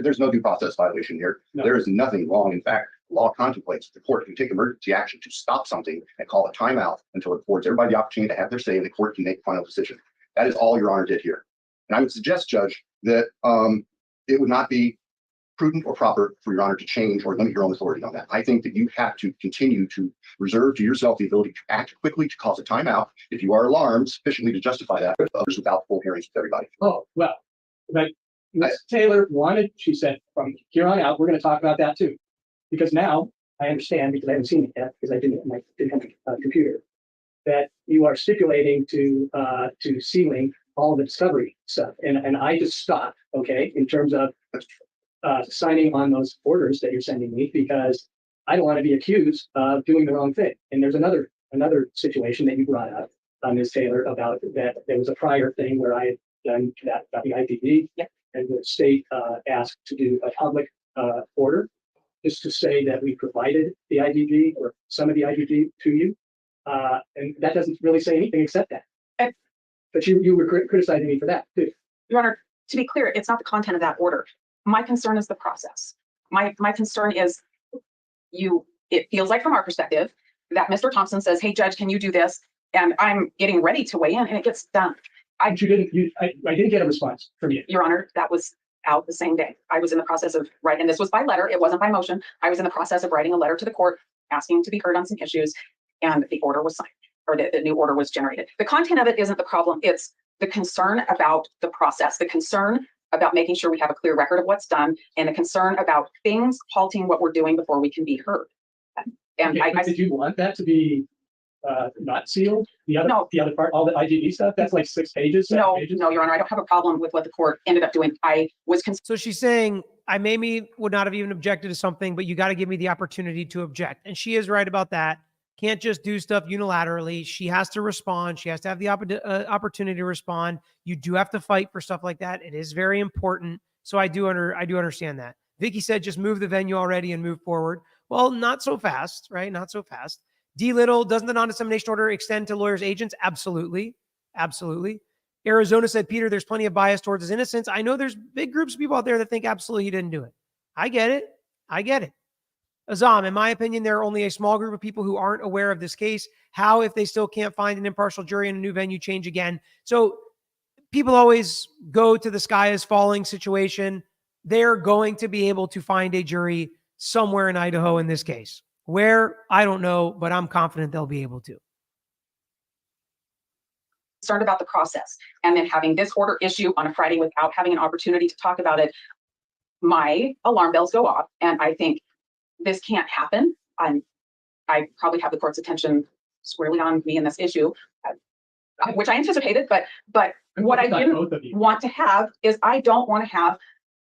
There's no due process violation here. No. There is nothing wrong. In fact, law contemplates the court can take emergency action to stop something and call a timeout until it affords everybody the opportunity to have their say and the court can make a final decision. That is all Your Honor did here. And I would suggest, Judge, that it would not be prudent or proper for Your Honor to change or limit your own authority on that. I think that you have to continue to reserve to yourself the ability to act quickly to cause a timeout if you are alarmed sufficiently to justify that with others without full hearings with everybody. oh, well, but Ms. Taylor wanted, she said, from here on out, we're going to talk about that too. Because now I understand, because I haven't seen it yet, because I didn't have a computer, that you are stipulating to sealing all the discovery stuff. And I just stopped, okay, in terms of signing on those orders that you're sending me, because I don't want to be accused of doing the wrong thing. And there's another situation that you brought up, Ms. Taylor, about that there was a prior thing where I had done that, got the IPD, Yep. and the state asked to do a public order, just to say that we provided the IDG or some of the IDG to you. And that doesn't really say anything except that. Okay. But you were criticizing me for that too. Your Honor, to be clear, it's not the content of that order. My concern is the process. My concern is it feels like from our perspective that Mr. Thompson says, hey, judge, can you do this? and I'm getting ready to weigh in and it gets done. I didn't get a response from you. Your Honor, that was out the same day. I was in the process of writing, this was by letter, it wasn't by motion. I was in the process of writing a letter to the court asking to be heard on some issues, and the order was signed, or the new order was generated. The content of it isn't the problem. It's the concern about the process, the concern about making sure we have a clear record of what's done, and the concern about things halting what we're doing before we can be heard. And Okay, did you want that to be not sealed? The other part, all the IGB stuff, that's like 6 pages. 7 pages? No, Your Honor, I don't have a problem with what the court ended up doing. I was So she's saying, I maybe would not have even objected to something, but you got to give me the opportunity to object. And she is right about that. Can't just do stuff unilaterally. She has to respond. She has to have the opportunity to respond. You do have to fight for stuff like that. It is very important. So I do understand that. Vicky said, just move the venue already and move forward. Well, not so fast, right? Not so fast. D. Little, doesn't the non-dissemination order extend to lawyers' agents? Absolutely. Absolutely. Arizona said, Peter, there's plenty of bias towards his innocence. I know there's big groups of people out there that think absolutely he didn't do it. I get it. I get it. Azam, in my opinion, there are only a small group of people who aren't aware of this case. How if they still can't find an impartial jury in a new venue change again? So people always go to the sky is falling situation. They're going to be able to find a jury somewhere in Idaho in this case. Where? I don't know, but I'm confident they'll be able to. concerned about the process, and then having this order issue on a Friday without having an opportunity to talk about it, my alarm bells go off, and I think this can't happen. I probably have the court's attention squarely on me in this issue, which I anticipated, but what I didn't want to have is I don't want to have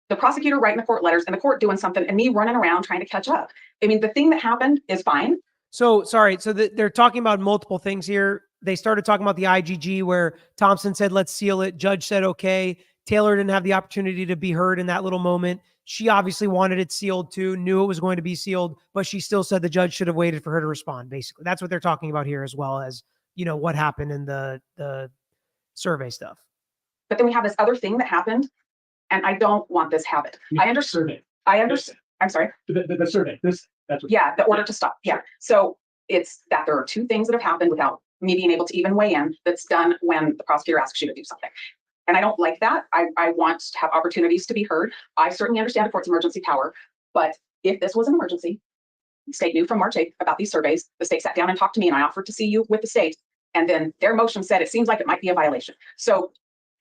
the prosecutor writing the court letters and the court doing something and me running around trying to catch up. I mean, the thing that happened is fine. So sorry. So they're talking about multiple things here. They started talking about the IGG where Thompson said, let's seal it. Judge said, okay. Taylor didn't have the opportunity to be heard in that little moment. She obviously wanted it sealed too, knew it was going to be sealed, but she still said the judge should have waited for her to respond. Basically, that's what they're talking about here, as well as, you know, what happened in the survey stuff. But then we have this other thing that happened, and I don't want this habit. I understand. I'm sorry. The survey. That's what. Yeah, the order to stop. Yeah. So it's that there are two things that have happened without me being able to even weigh in. That's done when the prosecutor asks you to do something. And I don't like that. I want to have opportunities to be heard. I certainly understand the court's emergency power, but if this was an emergency, the state knew from March 8th about these surveys. The state sat down and talked to me, and I offered to see you with the state. And then their motion said it seems like it might be a violation. So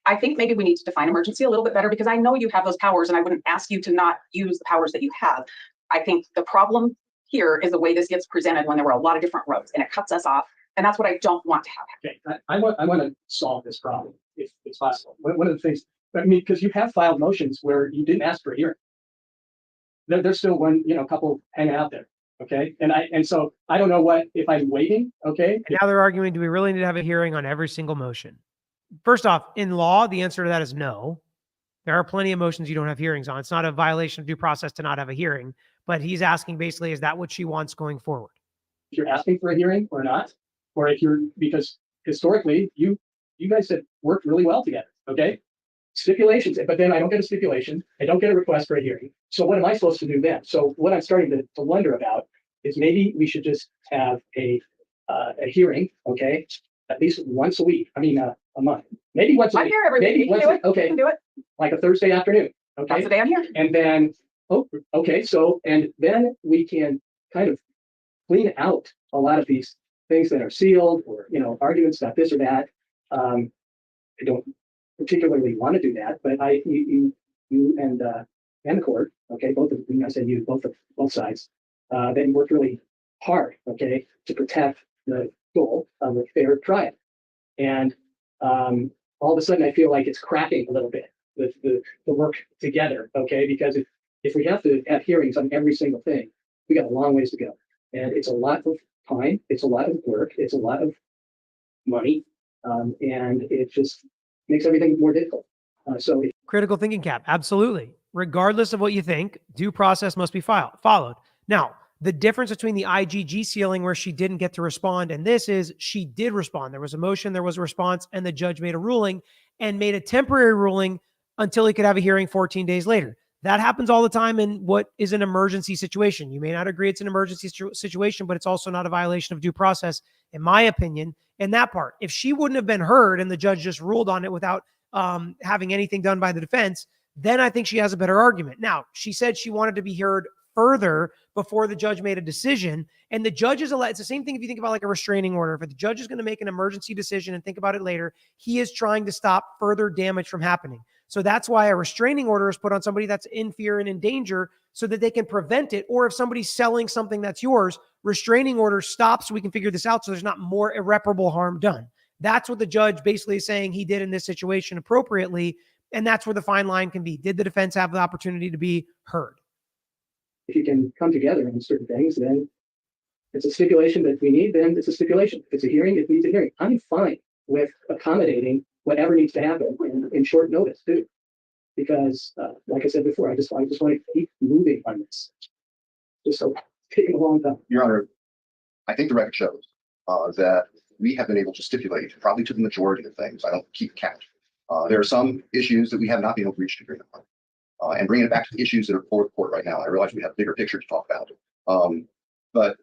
I think maybe we need to define emergency a little bit better, because I know you have those powers, and I wouldn't ask you to not use the powers that you have. I think the problem here is the way this gets presented when there were a lot of different roads, and it cuts us off. And that's what I don't want to have. Okay, I want to solve this problem if it's possible. One of the things, I mean, because you have filed motions where you didn't ask for a hearing. There's still one, couple hanging out there. Okay, and so I don't know what if I'm waiting. Okay, and now they're arguing, do we really need to have a hearing on every single motion? First off, in law, the answer to that is no. There are plenty of motions you don't have hearings on. It's not a violation of due process to not have a hearing, but he's asking basically, is that what she wants going forward? If you're asking for a hearing or not, or if you're, because historically you guys have worked really well together. Okay, stipulations, but then I don't get a stipulation. I don't get a request for a hearing. So what am I supposed to do then? So what I'm starting to wonder about is maybe we should just have a hearing, okay, at least once a week. I mean, a month, maybe once a week. I'm here every week. Maybe once. Okay, you can do it. Like a Thursday afternoon. Okay, that's the day I'm here. And then, so and then we can kind of clean out a lot of these things that are sealed, or arguments about this or that. I don't particularly want to do that, but you and the court, okay, both of you, I said you, both sides, then worked really hard, okay, to protect the goal of a fair trial. And all of a sudden, I feel like it's cracking a little bit, the work together, okay, because if we have to have hearings on every single thing, we got a long ways to go, and it's a lot of time, it's a lot of work, it's a lot of money, and it just makes everything more difficult. Critical thinking cap, absolutely. Regardless of what you think, due process must be followed. Now, the difference between the IGG sealing where she didn't get to respond and this is she did respond. There was a motion, there was a response, and the judge made a ruling and made a temporary ruling until he could have a hearing 14 days later. That happens all the time in what is an emergency situation. You may not agree it's an emergency situation, but it's also not a violation of due process, in my opinion, in that part. If she wouldn't have been heard and the judge just ruled on it without having anything done by the defense, then I think she has a better argument. Now, she said she wanted to be heard further before the judge made a decision. And the judge is allowed, it's the same thing if you think about like a restraining order. If the judge is going to make an emergency decision and think about it later, he is trying to stop further damage from happening. So that's why a restraining order is put on somebody that's in fear and in danger so that they can prevent it. Or if somebody's selling something that's yours, restraining order stops so we can figure this out so there's not more irreparable harm done. That's what the judge basically is saying he did in this situation appropriately. And that's where the fine line can be. Did the defense have the opportunity to be heard? If you can come together on certain things, then it's a stipulation that we need, then it's a stipulation. If it's a hearing, it needs a hearing. I'm fine with accommodating whatever needs to happen in short notice too. Because like I said before, I just want to keep moving on this. Just so taking a long time. Your Honor, I think the record shows that we have been able to stipulate probably to the majority of things. I don't keep count. There are some issues that we have not been able to reach agreement on. And bringing it back to the issues that are before the court right now, I realize we have a bigger picture to talk about. But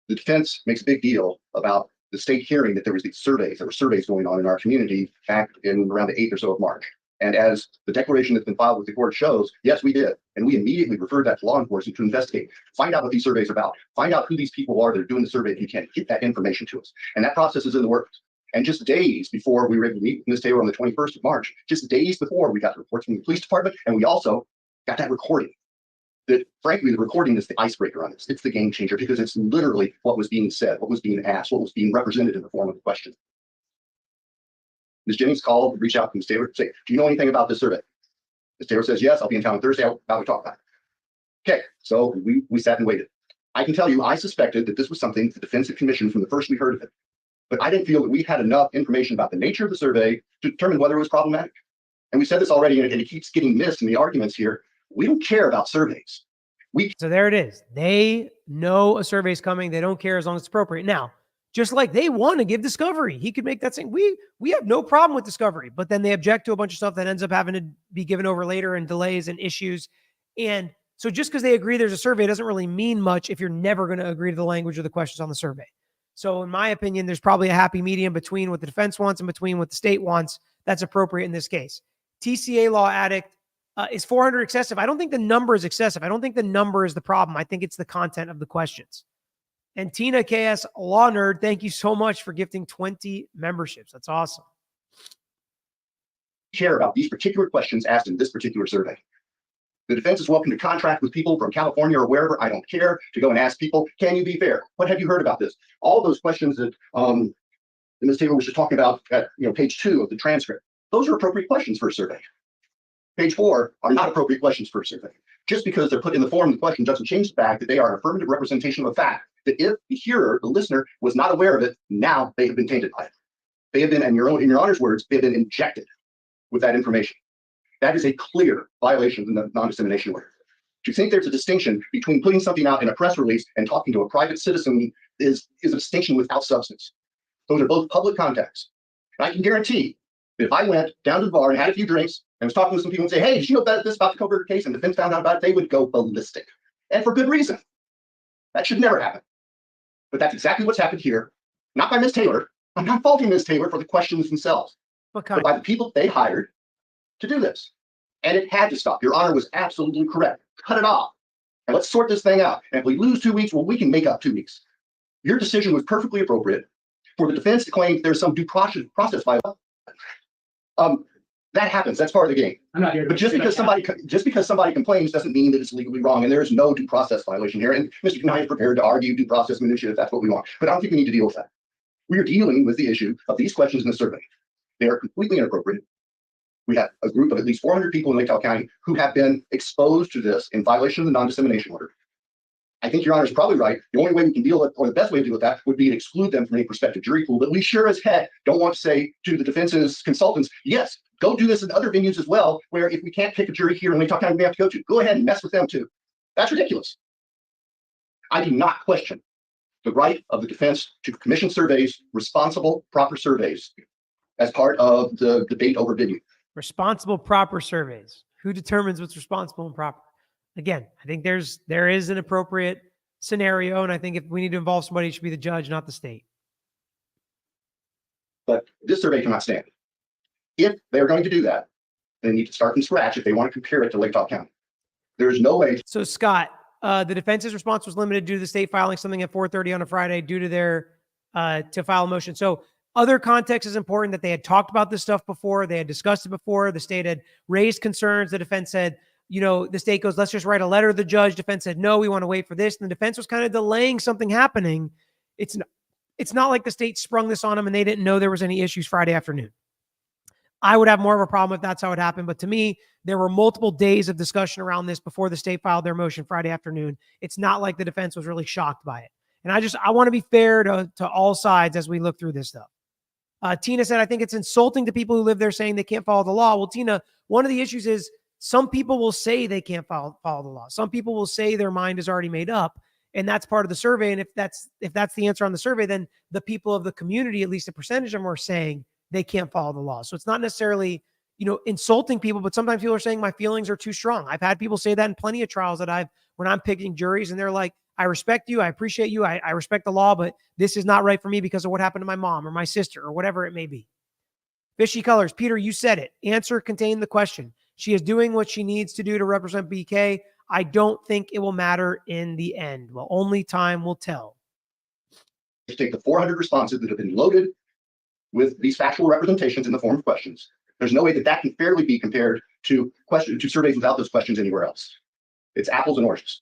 the defense makes a big deal about the state hearing that there was these surveys. There were surveys going on in our community back in around the 8th or so of March. And as the declaration that's been filed with the court shows, yes, we did. And we immediately referred that to law enforcement to investigate, find out what these surveys are about, find out who these people are that are doing the survey if you can, get that information to us. And that process is in the works. And just days before we were able to meet Ms. Taylor on the 21st of March, just days before, we got the reports from the police department, and we also got that recording. That frankly, the recording is the icebreaker on this. It's the game changer because it's literally what was being said, what was being asked, what was being represented in the form of the question. Ms. Jennings called, reached out to Ms. Taylor, say, do you know anything about this survey? Ms. Taylor says, yes, I'll be in town on Thursday. I'll talk about it. Okay, so we sat and waited. I can tell you, I suspected that this was something the defense had commissioned from the first we heard of it. But I didn't feel that we had enough information about the nature of the survey to determine whether it was problematic. And we said this already, and it keeps getting missed in the arguments here. We don't care about surveys. So there it is. They know a survey is coming. They don't care as long as it's appropriate. Now, just like they want to give discovery, he could make that saying, we have no problem with discovery, but then they object to a bunch of stuff that ends up having to be given over later and delays and issues. And so just because they agree there's a survey doesn't really mean much if you're never going to agree to the language or the questions on the survey. So in my opinion, there's probably a happy medium between what the defense wants and between what the state wants that's appropriate in this case. TCA law addict, is 400 excessive? I don't think the number is excessive. I don't think the number is the problem. I think it's the content of the questions. And Tina KS Law Nerd, thank you so much for gifting 20 memberships. That's awesome. Care about these particular questions asked in this particular survey. The defense is welcome to contract with people from California or wherever, I don't care, to go and ask people, can you be fair? What have you heard about this? All those questions that Ms. Taylor was just talking about at page 2 of the transcript. Those are appropriate questions for a survey. Page 4 are not appropriate questions for a survey. Just because they're put in the form of the question doesn't change the fact that they are an affirmative representation of a fact that if the hearer, the listener, was not aware of it, now they have been tainted by it. They have been, in your Honor's words, they have been injected with that information. That is a clear violation of the non-dissemination order. To think there's a distinction between putting something out in a press release and talking to a private citizen is a distinction without substance. Those are both public contacts. And I can guarantee that if I went down to the bar and had a few drinks and was talking with some people and say, hey, did you know about this about the Kohberger case? And the defense found out about it, they would go ballistic. And for good reason. That should never happen. But that's exactly what's happened here. Not by Ms. Taylor. I'm not faulting Ms. Taylor for the questions themselves, but by the people they hired to do this. And it had to stop. Your Honor was absolutely correct. Cut it off. And let's sort this thing out. And if we lose 2 weeks, well, we can make up 2 weeks. Your decision was perfectly appropriate. For the defense to claim there's some due process violation, that happens. That's part of the game. I'm not here. But just because somebody complains doesn't mean that it's legally wrong. And there is no due process violation here. And Mr. Knight is prepared to argue due process minutiae if that's what we want. But I don't think we need to deal with that. We are dealing with the issue of these questions in the survey. They are completely inappropriate. We have a group of at least 400 people in Lake Tahoe County who have been exposed to this in violation of the non-dissemination order. I think Your Honor is probably right. The only way we can deal with, or the best way to deal with that, would be to exclude them from any prospective jury pool. But we sure as heck don't want to say to the defense's consultants, yes, go do this in other venues as well, where if we can't pick a jury here in Lake Tahoe County, we have to go to. Go ahead and mess with them too. That's ridiculous. I do not question the right of the defense to commission surveys, responsible, proper surveys, as part of the debate over venue. Responsible, proper surveys. Who determines what's responsible and proper? Again, I think there is an appropriate scenario, and I think if we need to involve somebody, it should be the judge, not the state. But this survey cannot stand. If they're going to do that, they need to start from scratch if they want to compare it to Lake Talk County. There is no way. So Scott, the defense's response was limited due to the state filing something at 4:30 on a Friday due to their to file a motion. So other context is important, that they had talked about this stuff before. They had discussed it before. The state had raised concerns. The defense said, you know, the state goes, let's just write a letter to the judge. Defense said, no, we want to wait for this. And the defense was kind of delaying something happening. It's not like the state sprung this on them and they didn't know there was any issues Friday afternoon. I would have more of a problem if that's how it happened. But to me, there were multiple days of discussion around this before the state filed their motion Friday afternoon. It's not like the defense was really shocked by it. And I want to be fair to all sides as we look through this stuff. Tina said, I think it's insulting to people who live there saying they can't follow the law. Well, Tina, one of the issues is some people will say they can't follow the law. Some people will say their mind is already made up. And that's part of the survey. And if that's the answer on the survey, then the people of the community, at least a percentage of them, are saying they can't follow the law. So it's not necessarily, you know, insulting people, but sometimes people are saying my feelings are too strong. I've had people say that in plenty of trials that when I'm picking juries, and they're like, I respect you. I appreciate you. I respect the law, but this is not right for me because of what happened to my mom or my sister or whatever it may be. Fishy colors. Peter, you said it. Answer contained the question. She is doing what she needs to do to represent BK. I don't think it will matter in the end. Well, only time will tell. To take the 400 responses that have been loaded with these factual representations in the form of questions. There's no way that can fairly be compared to surveys without those questions anywhere else. It's apples and oranges.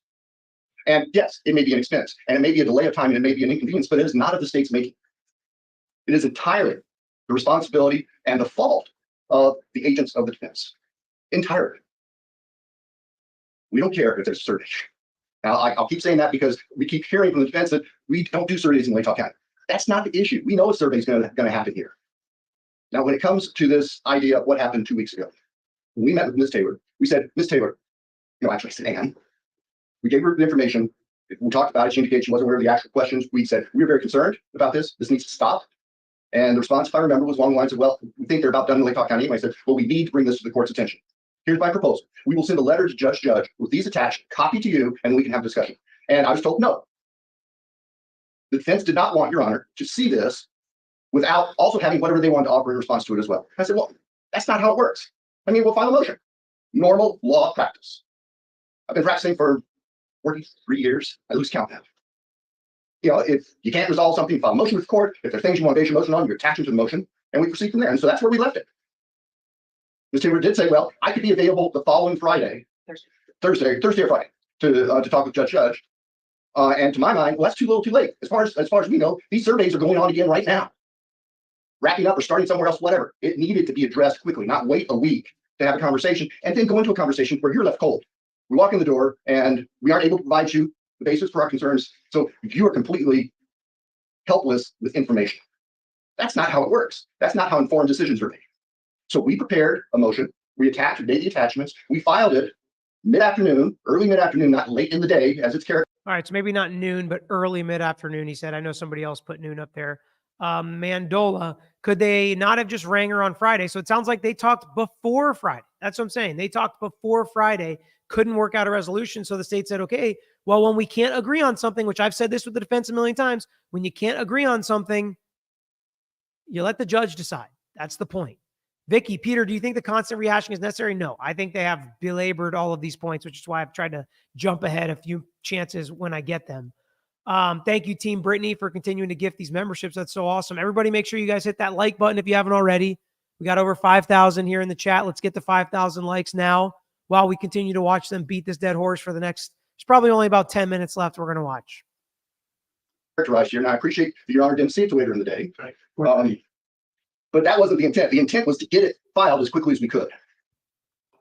And yes, it may be an expense, and it may be a delay of time, and it may be an inconvenience, but it is not of the state's making. It is entirely the responsibility and the fault of the agents of the defense. Entirely. We don't care if there's a survey. Now, I'll keep saying that because we keep hearing from the defense that we don't do surveys in Lake Talk County. That's not the issue. We know a survey is going to happen here. Now, when it comes to this idea of what happened 2 weeks ago, when we met with Ms. Taylor, we said, Ms. Taylor, actually I said, Ann, we gave her the information. We talked about it. She indicated she wasn't aware of the actual questions. We said, we're very concerned about this. This needs to stop. And the response, if I remember, was along the lines of, well, we think they're about done in Lake Talk County. And I said, well, we need to bring this to the court's attention. Here's my proposal. We will send a letter to Judge with these attached, copy to you, and we can have a discussion. And I was told no. The defense did not want, Your Honor, to see this without also having whatever they wanted to offer in response to it as well. I said, well, that's not how it works. I mean, we'll file a motion. Normal law practice. I've been practicing for 43 years. I lose count now. If you can't resolve something, you file a motion with the court. If there are things you want to base your motion on, you attach them to the motion, and we proceed from there. And so that's where we left it. Ms. Taylor did say, well, I could be available the following Friday, Thursday or Friday, to talk with Judge. And to my mind, well, that's too little, too late. As far as we know, these surveys are going on again right now. Wrapping up or starting somewhere else, whatever. It needed to be addressed quickly, not wait a week to have a conversation and then go into a conversation where you're left cold. We walk in the door and we aren't able to provide you the basis for our concerns. So you are completely helpless with information. That's not how it works. That's not how informed decisions are made. So we prepared a motion. We made the attachments. We filed it mid-afternoon, early mid-afternoon, not late in the day as it's characterized. All right, so maybe not noon, but early mid-afternoon, he said. I know somebody else put noon up there. Mandola, could they not have just rang her on Friday? So it sounds like they talked before Friday. That's what I'm saying. They talked before Friday, couldn't work out a resolution. So the state said, okay, well, when we can't agree on something, which I've said this with the defense a million times, when you can't agree on something, you let the judge decide. That's the point. Vicky, Peter, do you think the constant rehashing is necessary? No, I think they have belabored all of these points, which is why I've tried to jump ahead a few chances when I get them. Thank you, Team Brittany, for continuing to gift these memberships. That's so awesome. Everybody make sure you guys hit that like button if you haven't already. We got over 5,000 here in the chat. Let's get to 5,000 likes now while we continue to watch them beat this dead horse for the next, there's probably only about 10 minutes left we're going to watch. Characterized here, and I appreciate that Your Honor didn't see it later in the day. But that wasn't the intent. The intent was to get it filed as quickly as we could.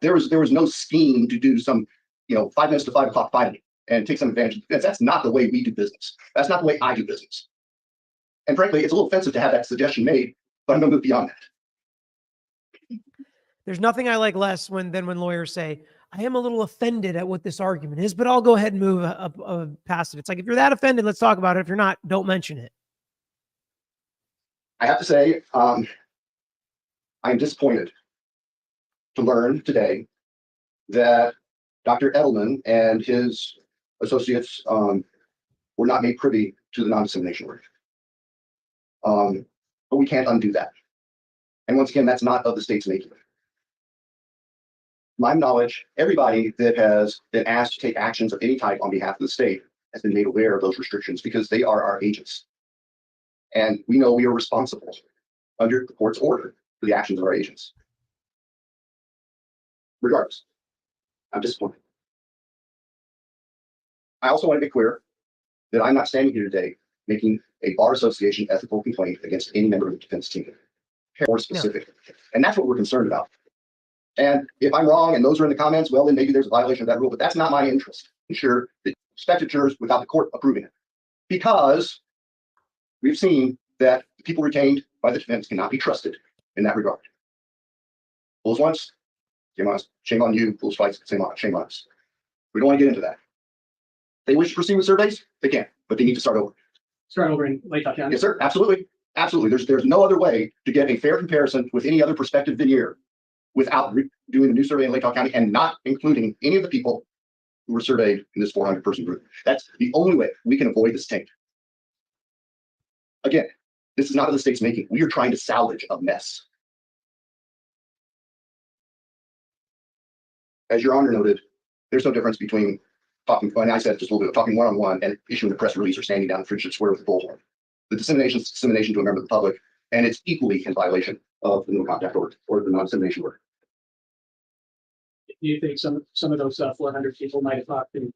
There was no scheme to do some, 5 minutes to 5 o'clock filing and take some advantage. That's not the way we do business. That's not the way I do business. And frankly, it's a little offensive to have that suggestion made, but I'm going to move beyond that. There's nothing I like less than when lawyers say, I am a little offended at what this argument is, but I'll go ahead and move past it. It's like, if you're that offended, let's talk about it. If you're not, don't mention it. I have to say, I am disappointed to learn today that Dr. Edelman and his associates were not made privy to the non-dissemination order. But we can't undo that. And once again, that's not of the state's making. My knowledge, everybody that has been asked to take actions of any type on behalf of the state has been made aware of those restrictions because they are our agents. And we know we are responsible under the court's order for the actions of our agents. Regardless, I'm disappointed. I also want to be clear that I'm not standing here today making a bar association ethical complaint against any member of the defense team, more specific. No. And that's what we're concerned about. And if I'm wrong and those are in the comments, well, then maybe there's a violation of that rule, but that's not my interest. Ensure that prospective jurors without the court approving it. Because we've seen that the people retained by the defense cannot be trusted in that regard. Fools once, shame on us. Shame on you. Fools twice, shame on us. We don't want to get into that. If they wish to proceed with surveys, they can, but they need to start over. Start over in Lake County. Yes, sir. Absolutely. Absolutely. There's no other way to get a fair comparison with any other prospective veneer without doing a new survey in Lake County and not including any of the people who were surveyed in this 400-person group. That's the only way we can avoid this taint. Again, this is not of the state's making. We are trying to salvage a mess. As Your Honor noted, there's no difference between talking, and I said just a little bit, talking one-on-one and issuing a press release or standing down in Friendship Square with a bullhorn. The dissemination is dissemination to a member of the public, and it's equally in violation of the no contact order or the non-dissemination order. Do you think some of those 400 people might have talked to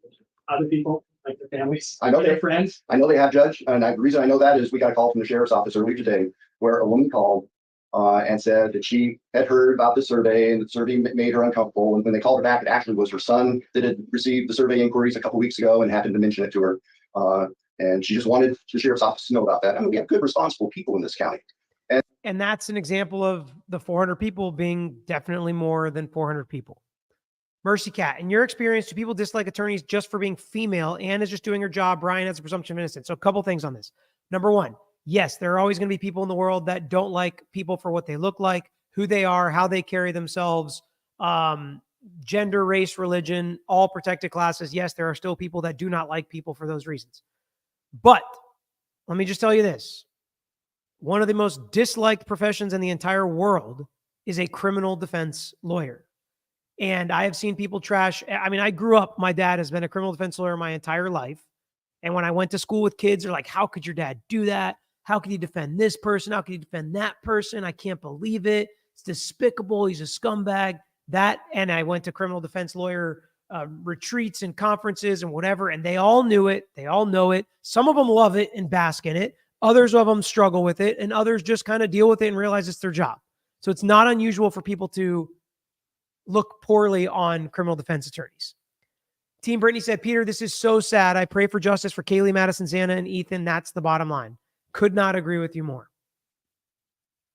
other people, like their families, I know their friends? I know they have, Judge, and the reason I know that is we got a call from the sheriff's office earlier today where a woman called and said that she had heard about the survey and the survey made her uncomfortable. And when they called her back, it actually was her son that had received the survey inquiries a couple weeks ago and happened to mention it to her. And she just wanted the sheriff's office to know about that. I mean, we have good, responsible people in this county. And that's an example of the 400 people being definitely more than 400 people. Mercy Cat, in your experience, do people dislike attorneys just for being female? Anne is just doing her job. Brian has a presumption of innocence. So a couple things on this. Number one, yes, there are always going to be people in the world that don't like people for what they look like, who they are, how they carry themselves, gender, race, religion, all protected classes. Yes, there are still people that do not like people for those reasons. But let me just tell you this. One of the most disliked professions in the entire world is a criminal defense lawyer. And I have seen people trash. I mean, I grew up, my dad has been a criminal defense lawyer my entire life. And when I went to school with kids, they're like, how could your dad do that? How could he defend this person? How could he defend that person? I can't believe it. It's despicable. He's a scumbag. That, and I went to criminal defense lawyer retreats and conferences and whatever, and they all knew it. They all know it. Some of them love it and bask in it. Others of them struggle with it, and others just kind of deal with it and realize it's their job. So it's not unusual for people to look poorly on criminal defense attorneys. Team Brittany said, Peter, this is so sad. I pray for justice for Kaylee, Madison, Xana, and Ethan. That's the bottom line. Could not agree with you more.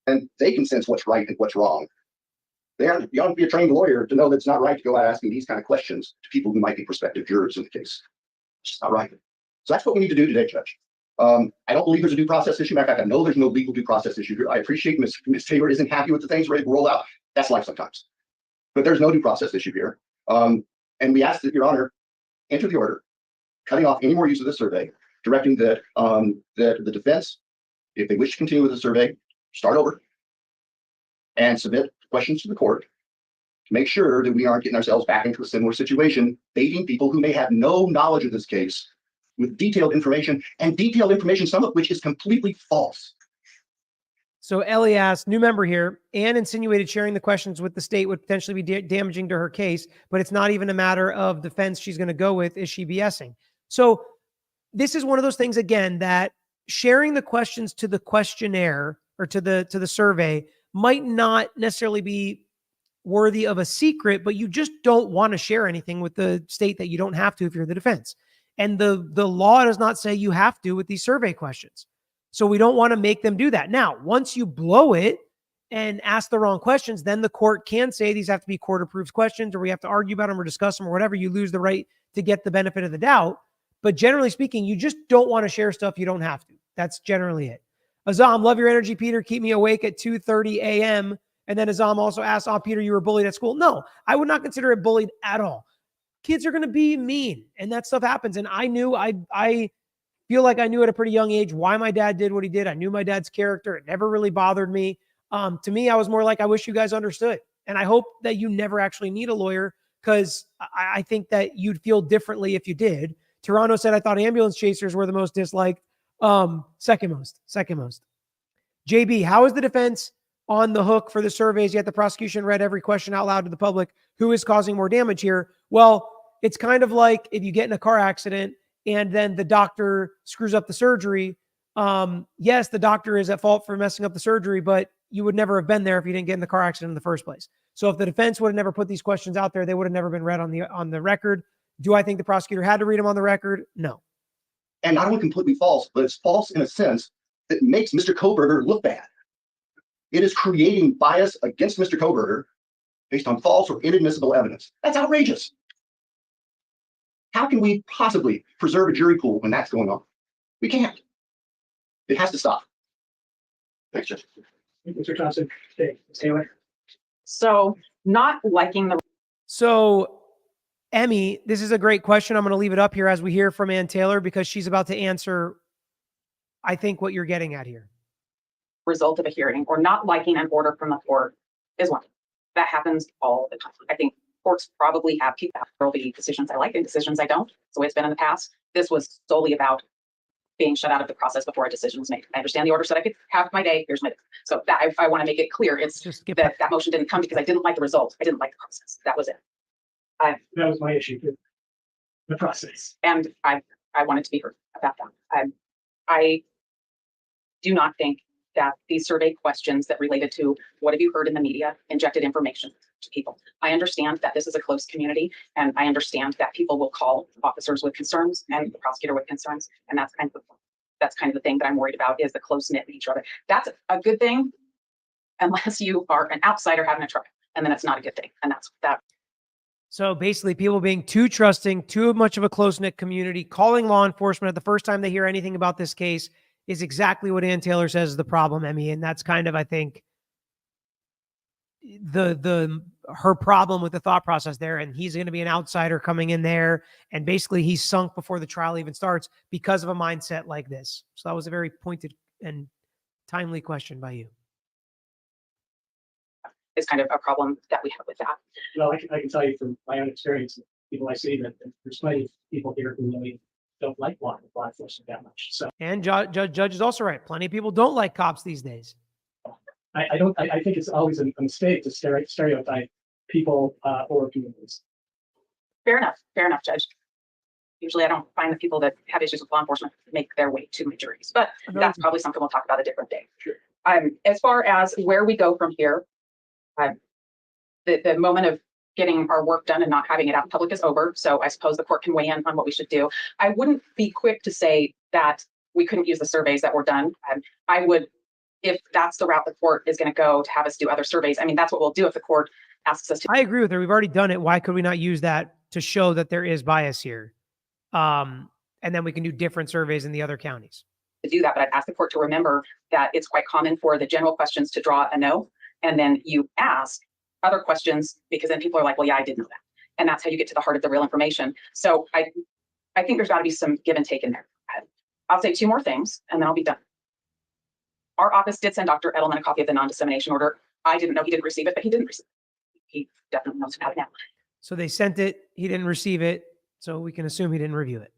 And they can sense what's right and what's wrong. You don't have to be a trained lawyer to know that it's not right to go out asking these kind of questions to people who might be prospective jurors in the case. It's just not right. So that's what we need to do today, Judge. I don't believe there's a due process issue. Matter of fact, I know there's no legal due process issue here. I appreciate Ms. Taylor isn't happy with the things ready to roll out. That's life sometimes. But there's no due process issue here. And we ask that Your Honor enter the order, cutting off any more use of the survey, directing that the defense, if they wish to continue with the survey, start over and submit questions to the court to make sure that we aren't getting ourselves back into a similar situation, baiting people who may have no knowledge of this case with detailed information, some of which is completely false. So Ellie asked, new member here, Anne insinuated sharing the questions with the state would potentially be damaging to her case, but it's not even a matter of the fence she's going to go with. Is she BSing? So this is one of those things, again, that sharing the questions to the questionnaire or to the survey might not necessarily be worthy of a secret, but you just don't want to share anything with the state that you don't have to if you're the defense. And the law does not say you have to with these survey questions. So we don't want to make them do that. Now, once you blow it and ask the wrong questions, then the court can say these have to be court-approved questions, or we have to argue about them or discuss them or whatever. You lose the right to get the benefit of the doubt. But generally speaking, you just don't want to share stuff you don't have to. That's generally it. Azam, love your energy, Peter. Keep me awake at 2:30 a.m. And then Azam also asked, "Oh, Peter, you were bullied at school." No, I would not consider it bullied at all. Kids are going to be mean, and that stuff happens. And I knew, I feel like I knew at a pretty young age why my dad did what he did. I knew my dad's character. It never really bothered me. To me, I was more like, I wish you guys understood. And I hope that you never actually need a lawyer, because I think that you'd feel differently if you did. Toronto said, I thought ambulance chasers were the most disliked. Second most. JB, how is the defense on the hook for the surveys, yet the prosecution read every question out loud to the public? Who is causing more damage here? Well, it's kind of like if you get in a car accident and then the doctor screws up the surgery. Yes, the doctor is at fault for messing up the surgery, but you would never have been there if you didn't get in the car accident in the first place. So if the defense would have never put these questions out there, they would have never been read on the record. Do I think the prosecutor had to read them on the record? No. And not only completely false, but it's false in a sense that makes Mr. Kohberger look bad. It is creating bias against Mr. Kohberger based on false or inadmissible evidence. That's outrageous. How can we possibly preserve a jury pool when that's going on? We can't. It has to stop. Thanks, Judge. Mr. Thompson, Taylor. So not liking the So, Emmy, this is a great question. I'm going to leave it up here as we hear from Ann Taylor, because she's about to answer, I think, what you're getting at here. result of a hearing or not liking an order from the court is one. That happens all the time. I think courts probably have people. There will be decisions I like and decisions I don't. It's the way it's been in the past. This was solely about being shut out of the process before a decision was made. I understand the order said I could have my day. Here's my day. So that I want to make it clear. It's just that motion didn't come because I didn't like the result. I didn't like the process. That was it. That was my issue too. The process. And I wanted to be heard about that. I do not think that these survey questions that related to what have you heard in the media injected information to people. I understand that this is a close community, and I understand that people will call officers with concerns and the prosecutor with concerns, and that's kind of the thing that I'm worried about, is the close-knit nature of it. That's a good thing unless you are an outsider having a trial, and then it's not a good thing. And that's that. So basically, people being too trusting, too much of a close-knit community, calling law enforcement at the first time they hear anything about this case is exactly what Ann Taylor says is the problem, Emmy. And that's kind of, I think, her problem with the thought process there. And he's going to be an outsider coming in there, and basically he's sunk before the trial even starts because of a mindset like this. So that was a very pointed and timely question by you. Is kind of a problem that we have with that. Well, I can tell you from my own experience, people I see, that there's plenty of people here who really don't like law enforcement that much. So, and Judge is also right. Plenty of people don't like cops these days. I think it's always a mistake to stereotype people or communities. Fair enough, Judge. Usually I don't find the people that have issues with law enforcement make their way to my juries, but that's probably something we'll talk about a different day. Sure. As far as where we go from here, the moment of getting our work done and not having it out in public is over. So I suppose the court can weigh in on what we should do. I wouldn't be quick to say that we couldn't use the surveys that were done. I would, if that's the route the court is going to go to have us do other surveys. I mean, that's what we'll do if the court asks us to. I agree with her. We've already done it. Why could we not use that to show that there is bias here? And then we can do different surveys in the other counties. To do that, but I'd ask the court to remember that it's quite common for the general questions to draw a no, and then you ask other questions, because then people are like, well, yeah, I did know that. And that's how you get to the heart of the real information. So I think there's got to be some give and take in there. I'll say two more things and then I'll be done. Our office did send Dr. Edelman a copy of the non-dissemination order. I didn't know he didn't receive it, but he didn't receive it. He definitely knows about it now. So they sent it, he didn't receive it, so we can assume he didn't review it.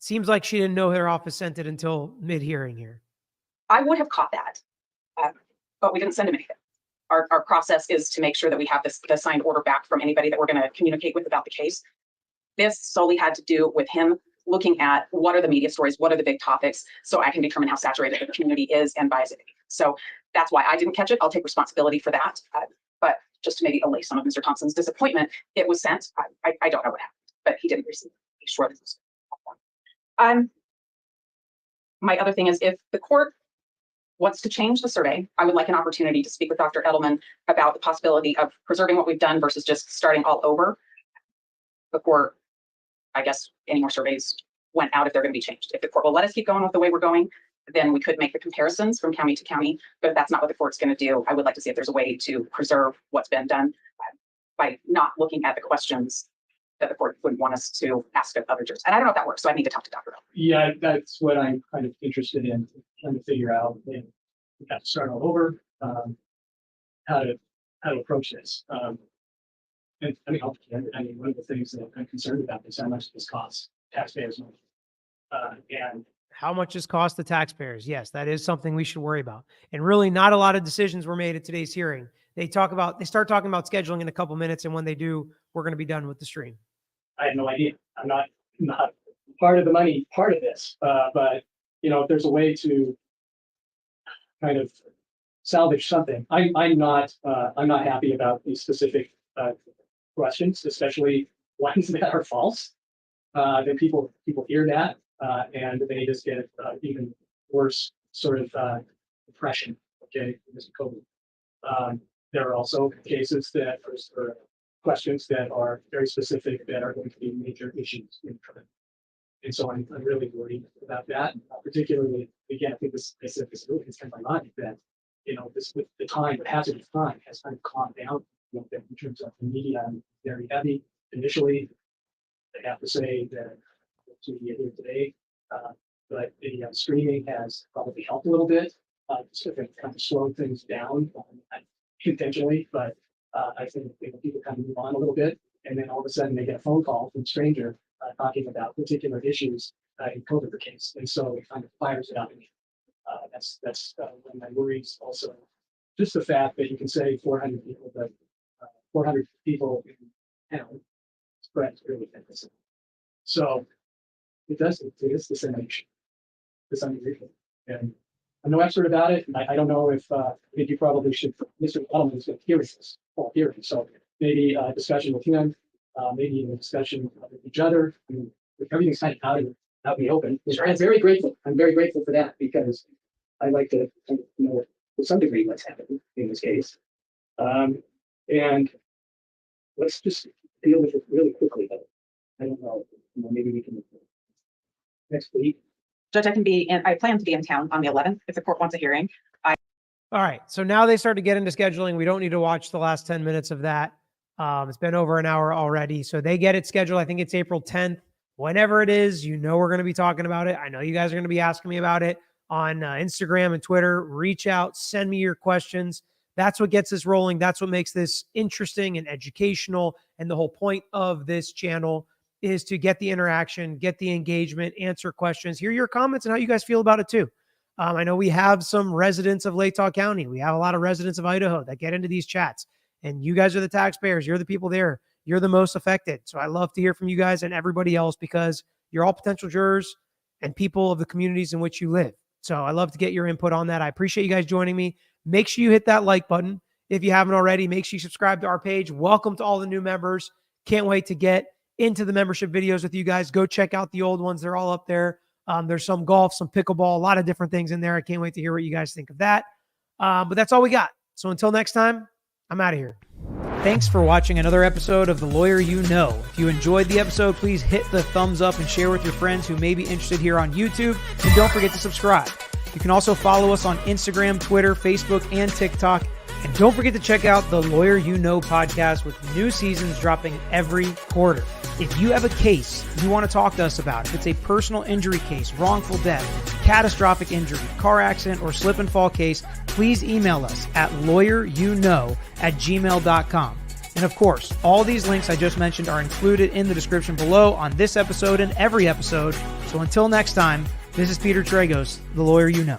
Seems like she didn't know her office sent it until mid-hearing here. I would have caught that, but we didn't send him anything. Our process is to make sure that we have the signed order back from anybody that we're going to communicate with about the case. This solely had to do with him looking at what are the media stories, what are the big topics, so I can determine how saturated the community is and bias it. So that's why I didn't catch it. I'll take responsibility for that. But just to maybe allay some of Mr. Thompson's disappointment, it was sent. I don't know what happened, but he didn't receive it. He's sure this was. My other thing is, if the court wants to change the survey, I would like an opportunity to speak with Dr. Edelman about the possibility of preserving what we've done versus just starting all over before, I guess, any more surveys went out if they're going to be changed. If the court will let us keep going with the way we're going, then we could make the comparisons from county to county. But if that's not what the court's going to do, I would like to see if there's a way to preserve what's been done by not looking at the questions that the court would want us to ask of other jurors. And I don't know if that works, so I need to talk to Dr. Bell. Yeah, that's what I'm kind of interested in, trying to figure out. And we have to start all over, how to approach this. And I mean, one of the things that I'm concerned about is how much this costs taxpayers money. And How much this cost the taxpayers? Yes, that is something we should worry about. And really, not a lot of decisions were made at today's hearing. They start talking about scheduling in a couple minutes, and when they do, we're going to be done with the stream. I have no idea. I'm not part of the money, part of this. But if there's a way to kind of salvage something, I'm not happy about these specific questions, especially ones that are false. Then people hear that and they just get even worse sort of impression. Okay, Mr. COVID. There are also cases that are questions that are very specific that are going to be major issues in trial. And so I'm really worried about that. Particularly, again, I think this really is kind of ironic that, this with the time, the passage of time has kind of calmed down a little bit in terms of the media very heavy initially. I have to say that to be here today, but the streaming has probably helped a little bit. Just to kind of slow things down intentionally, but I think people kind of move on a little bit, and then all of a sudden they get a phone call from a stranger talking about particular issues in Kohberger case, and so it kind of fires it up in me. That's one of my worries. Also, just the fact that you can say 400 people, but 400 people in town spreads really thin. So it is dissemination to some degree, and I'm no expert about it. I don't know if I think you probably should. Mr. Edelman is hearing this whole hearing, so maybe a discussion with him, maybe even a discussion with each other. I mean, everything's kind of out in the open. Sure. I'm very grateful. I'm very grateful for that because I like to know to some degree what's happening in this case. And let's just deal with it really quickly. Though I don't know. Maybe we can next week. Judge, I plan to be in town on the 11th if the court wants a hearing. All right. So now they start to get into scheduling. We don't need to watch the last 10 minutes of that. It's been over an hour already. So they get it scheduled. I think it's April 10th. Whenever it is, we're going to be talking about it. I know you guys are going to be asking me about it on Instagram and Twitter. Reach out, send me your questions. That's what gets us rolling. That's what makes this interesting and educational. And the whole point of this channel is to get the interaction, get the engagement, answer questions, hear your comments and how you guys feel about it too. I know we have some residents of Latah County. We have a lot of residents of Idaho that get into these chats, and you guys are the taxpayers. You're the people there. You're the most affected. So I love to hear from you guys and everybody else because you're all potential jurors and people of the communities in which you live. So I love to get your input on that. I appreciate you guys joining me. Make sure you hit that like button. If you haven't already, make sure you subscribe to our page. Welcome to all the new members. Can't wait to get into the membership videos with you guys. Go check out the old ones. They're all up there. There's some golf, some pickleball, a lot of different things in there. I can't wait to hear what you guys think of that. But that's all we got. So until next time, I'm out of here. Thanks for watching another episode of The Lawyer You Know. If you enjoyed the episode, please hit the thumbs up and share with your friends who may be interested here on YouTube. And don't forget to subscribe. You can also follow us on Instagram, Twitter, Facebook, and TikTok. And don't forget to check out the Lawyer You Know podcast with new seasons dropping every quarter. If you have a case you want to talk to us about, if it's a personal injury case, wrongful death, catastrophic injury, car accident, or slip and fall case, please email us at lawyeryouknow@gmail.com. And of course, all these links I just mentioned are included in the description below on this episode and every episode. So until next time, this is Peter Tragos, The Lawyer You Know.